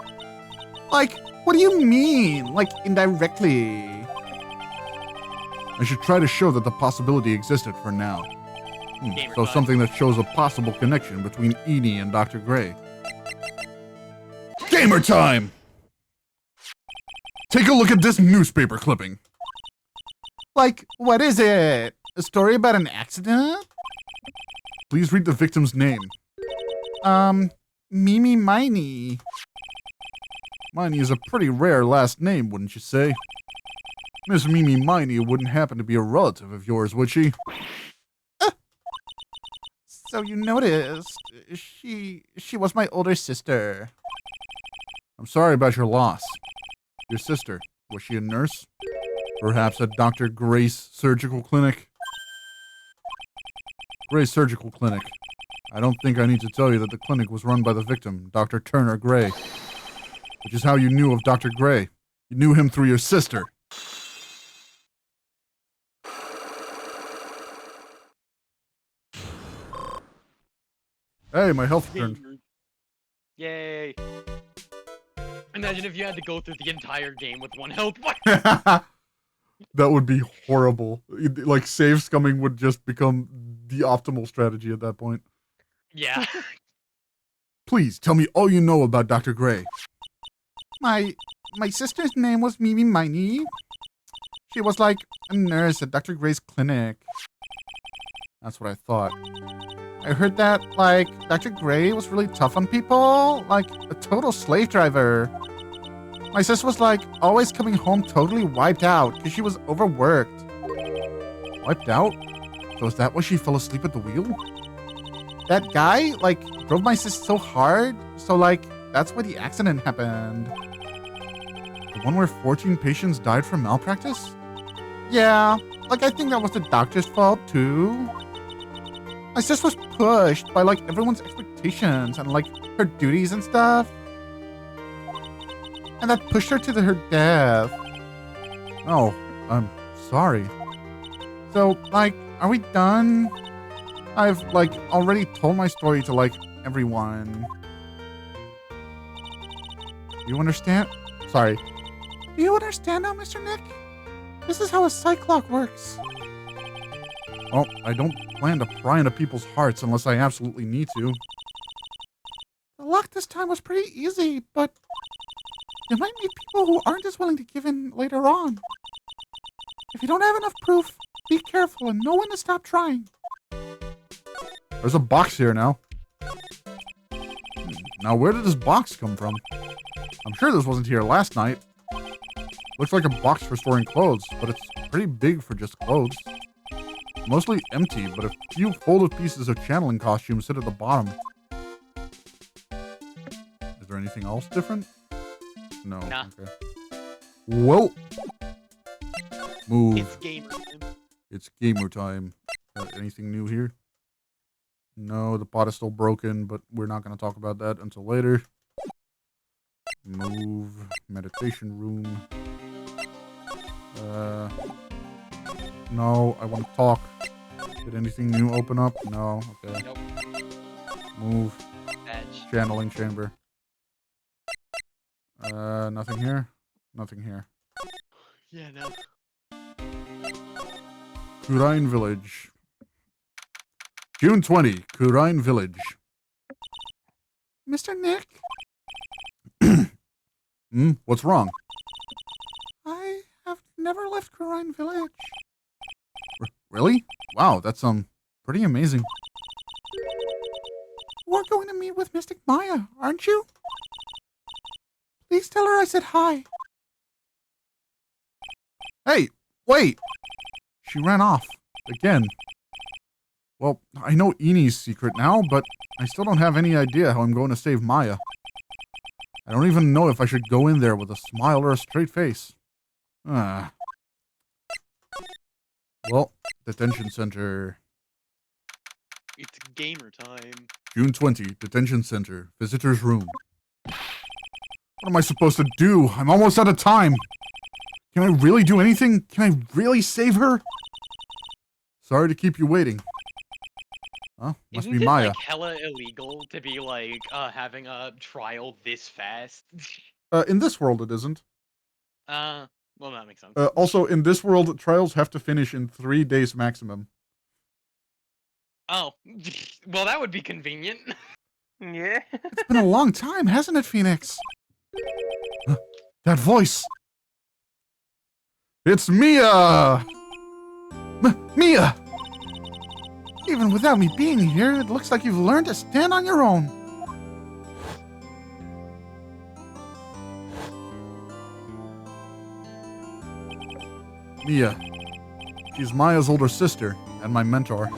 A: What do you mean? Indirectly? I should try to show that the possibility existed for now. So something that shows a possible connection between Edie and Dr. Gray. Gamer time! take a look at this newspaper clipping.
E: Like, what is it? A story about an accident?
A: Please read the victim's name.
E: Mimi Miney.
A: Miney is a pretty rare last name, wouldn't you say? Miss Mimi Miney wouldn't happen to be a relative of yours, would she?
E: So you noticed, she was my older sister.
A: I'm sorry about your loss. Your sister, was she a nurse? Perhaps at Dr. Grace Surgical Clinic? Grace Surgical Clinic. I don't think I need to tell you that the clinic was run by the victim, Dr. Turner Gray. Which is how you knew of Dr. Gray. You knew him through your sister. Hey, my health turned.
C: Yay. Imagine if you had to go through the entire game with 1 health bar.
A: That would be horrible. Like, save scumming would just become the optimal strategy at that point.
C: Yeah.
A: Please, tell me all you know about Dr. Gray.
E: My sister's name was Mimi Miney. She was like a nurse at Dr. Gray's clinic.
A: That's what I thought.
E: I heard that, like, Dr. Gray was really tough on people, like a total slave driver. My sis was like always coming home totally wiped out because she was overworked.
A: Wiped out? So is that why she fell asleep at the wheel?
E: That guy, like, drove my sis so hard, so, like, that's why the accident happened.
A: The one where 14 patients died from malpractice?
E: Yeah, like, I think that was the doctor's fault, too. My sis was pushed by, like, everyone's expectations and, like, her duties and stuff. And that pushed her to her death.
A: Oh, I'm sorry.
E: So, like, are we done? I've, like, already told my story to, like, everyone.
A: You understand?
E: Sorry. Do you understand now, Mr. Nick? This is how a cyclock works.
A: Well, I don't plan to pry into people's hearts unless I absolutely need to.
E: The luck this time was pretty easy, but you might meet people who aren't as willing to give in later on. If you don't have enough proof, be careful and know when to stop trying.
A: There's a box here now. Now, where did this box come from? I'm sure this wasn't here last night. Looks like a box for storing clothes, but it's pretty big for just clothes. Mostly empty, but a few folded pieces of channeling costumes sit at the bottom. Is there anything else different? No.
C: Nah.
A: Okay. Whoa! Move.
C: It's gamer time.
A: It's gamer time. Anything new here? No, the pot is still broken, but we're not going to talk about that until later. Move. Meditation room. No, I want to talk. Did anything new open up? No, okay.
C: Nope.
A: Move.
C: Badge.
A: Channeling chamber. Nothing here? Nothing here.
C: Yeah, no.
A: Kurine Village. June 20, Kurine Village.
E: Mr. Nick?
A: What's wrong?
E: I have never left Kurine Village.
A: Really? Wow, that's, pretty amazing.
E: We're going to meet with Mystic Maya, aren't you? Please tell her I said hi.
A: Hey, wait! She ran off. Again. Well, I know Eni's secret now, but I still don't have any idea how I'm going to save Maya. I don't even know if I should go in there with a smile or a straight face. Well, detention center.
C: It's gamer time.
A: June 20, detention center, visitor's room. What am I supposed to do? I'm almost out of time. Can I really do anything? Can I really save her? Sorry to keep you waiting. Huh? Must
C: Isn't
A: be
C: it,
A: Maya.
C: like, hella illegal to be, like, having a trial this fast?
A: In this world, it isn't.
C: Well, that makes sense.
A: Also, in this world, trials have to finish in 3 days maximum.
C: Oh. Well, that would be convenient.
D: Yeah.
E: It's been a long time, hasn't it, Phoenix?
A: That voice! It's Mia!
E: Mia! Even without me being here, it looks like you've learned to stand on your own.
A: Mia. She's Maya's older sister and my mentor.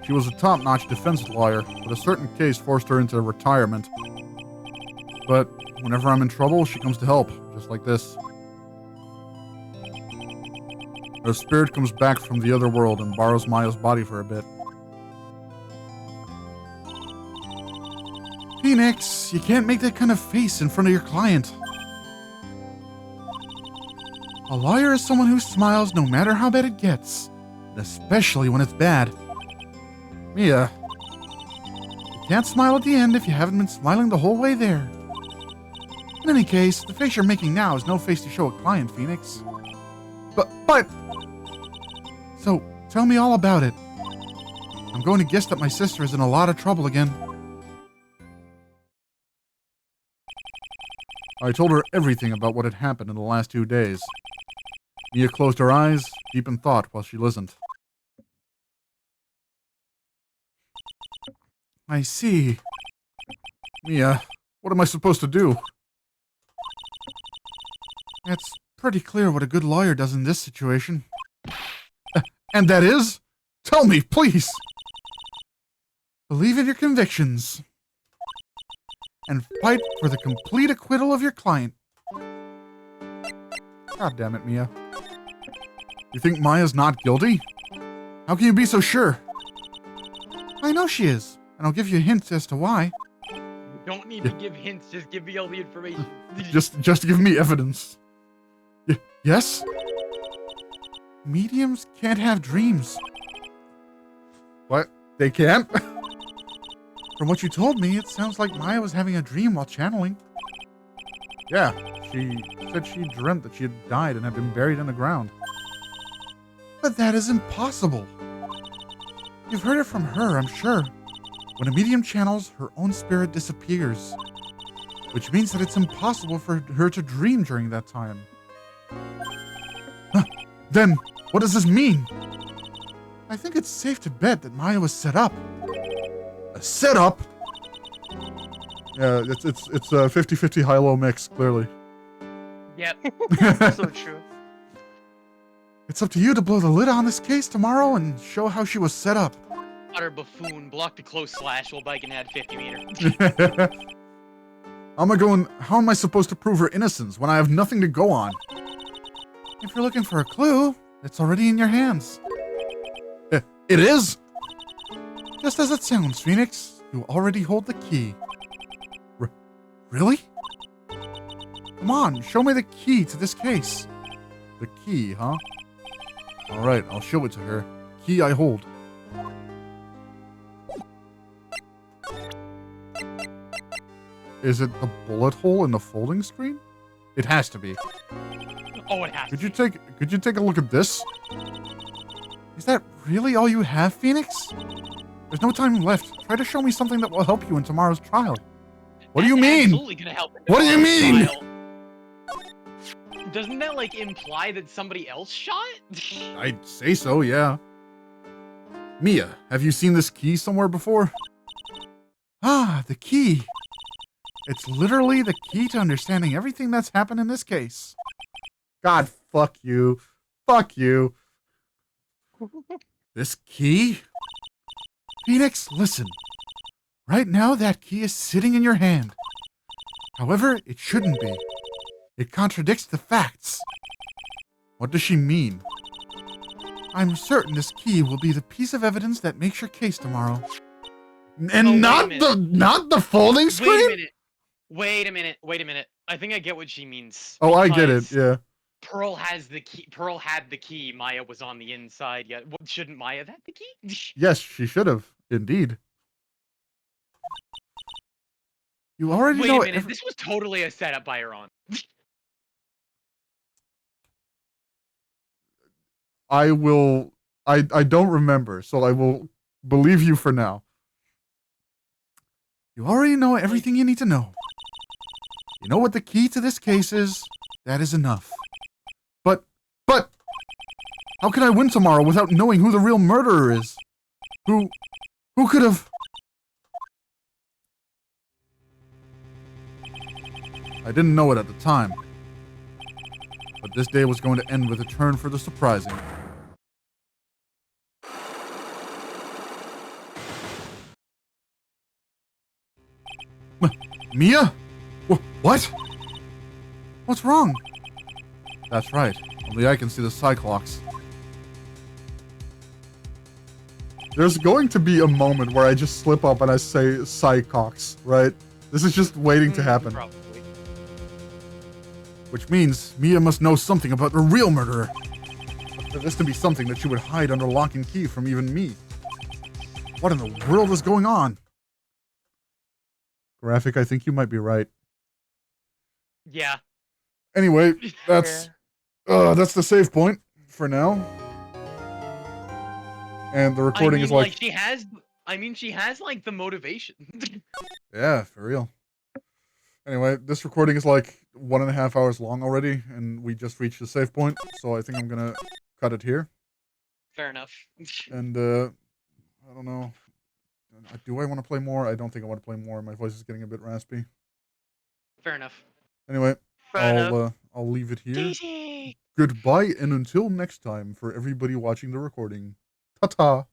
A: She was a top-notch defense lawyer, but a certain case forced her into retirement. But whenever I'm in trouble, she comes to help, just like this. Her spirit comes back from the other world and borrows Maya's body for a bit.
E: Phoenix, you can't make that kind of face in front of your client. A lawyer is someone who smiles no matter how bad it gets, especially when it's bad.
A: Mia.
E: You can't smile at the end if you haven't been smiling the whole way there. In any case, the face you're making now is no face to show a client, Phoenix. But... So, tell me all about it. I'm going to guess that my sister is in a lot of trouble again.
A: I told her everything about what had happened in the last 2 days. Mia closed her eyes, deep in thought, while she listened.
E: I see.
A: Mia, what am I supposed to do?
E: It's pretty clear what a good lawyer does in this situation.
A: And that is? Tell me, please!
E: Believe in your convictions. And fight for the complete acquittal of your client.
A: God damn it, Mia. You think Maya's not guilty? How can you be so sure?
E: I know she is, and I'll give you hints as to why.
C: You don't need to give hints, just give me all the information.
A: Just give me evidence. Yes?
E: Mediums can't have dreams.
A: What? They can't?
E: From what you told me, it sounds like Maya was having a dream while channeling.
A: Yeah, she said she dreamt that she had died and had been buried in the ground.
E: But that is impossible. You've heard it from her, I'm sure. When a medium channels, her own spirit disappears. Which means that it's impossible for her to dream during that time.
A: Then, what does this mean?
E: I think it's safe to bet that Maya was set up.
A: A setup? Yeah, it's a 50-50 high-low mix, clearly.
C: Yep.
D: So true.
E: It's up to you to blow the lid on this case tomorrow and show how she was set up.
C: Utter buffoon, block the close slash while bike and add 50 meter.
A: How am I supposed to prove her innocence when I have nothing to go on?
E: If you're looking for a clue, it's already in your hands.
A: It is?
E: Just as it sounds, Phoenix. You already hold the key.
A: Really?
E: Come on, show me the key to this case.
A: The key, huh? Alright, I'll show it to her. Key I hold. Is it the bullet hole in the folding screen? It has to be.
C: Oh, it has
A: Could you take a look at this?
E: Is that really all you have, Phoenix? There's no time left. Try to show me something that will help you in tomorrow's trial.
A: What do you mean?
C: Absolutely gonna help.
A: What do you mean?
C: Trial. Doesn't that like imply that somebody else shot?
A: I'd say so, yeah. Mia, have you seen this key somewhere before?
E: Ah, the key. It's literally the key to understanding everything that's happened in this case.
A: God, fuck you. Fuck you.
E: This key? Phoenix, listen. Right now, that key is sitting in your hand. However, it shouldn't be. It contradicts the facts.
A: What does she mean?
E: I'm certain this key will be the piece of evidence that makes your case tomorrow.
A: And
C: Oh,
A: not the folding screen?
C: Wait a minute. I think I get what she means.
A: Oh, I get it,
C: because
A: yeah.
C: Pearl has the key. Pearl had the key. Maya was on the inside. Yeah, shouldn't Maya have had the key?
A: Yes, she should have. Indeed.
E: You already
C: Wait
E: know
C: a minute. This was totally a setup by her on.
A: I don't remember, so I will believe you for now.
E: You already know everything you need to know.
A: You know what the key to this case is? That is enough. But, how can I win tomorrow without knowing who the real murderer is? Who could have... I didn't know it at the time. But this day was going to end with a turn for the surprising. Mia? What? What's wrong? That's right. Only I can see the Cyclops. There's going to be a moment where I just slip up and I say Cyclops, right? This is just waiting to happen.
C: Probably.
A: Which means Mia must know something about the real murderer. But for this to be something that she would hide under lock and key from even me. What in the world is going on? Graphic, I think you might be right.
C: Yeah.
A: Anyway, that's the save point for now. And the recording is like
C: she has like the motivation.
A: yeah, for real. Anyway, this recording is like 1.5 hours long already, and we just reached the save point, so I think I'm gonna cut it here.
C: Fair enough.
A: And I don't know. Do I want to play more? I don't think I want to play more. My voice is getting a bit raspy.
C: Fair enough.
A: Anyway,
D: Fair enough.
A: I'll leave it here.
C: Easy.
A: Goodbye, and until next time, for everybody watching the recording. Ta-ta!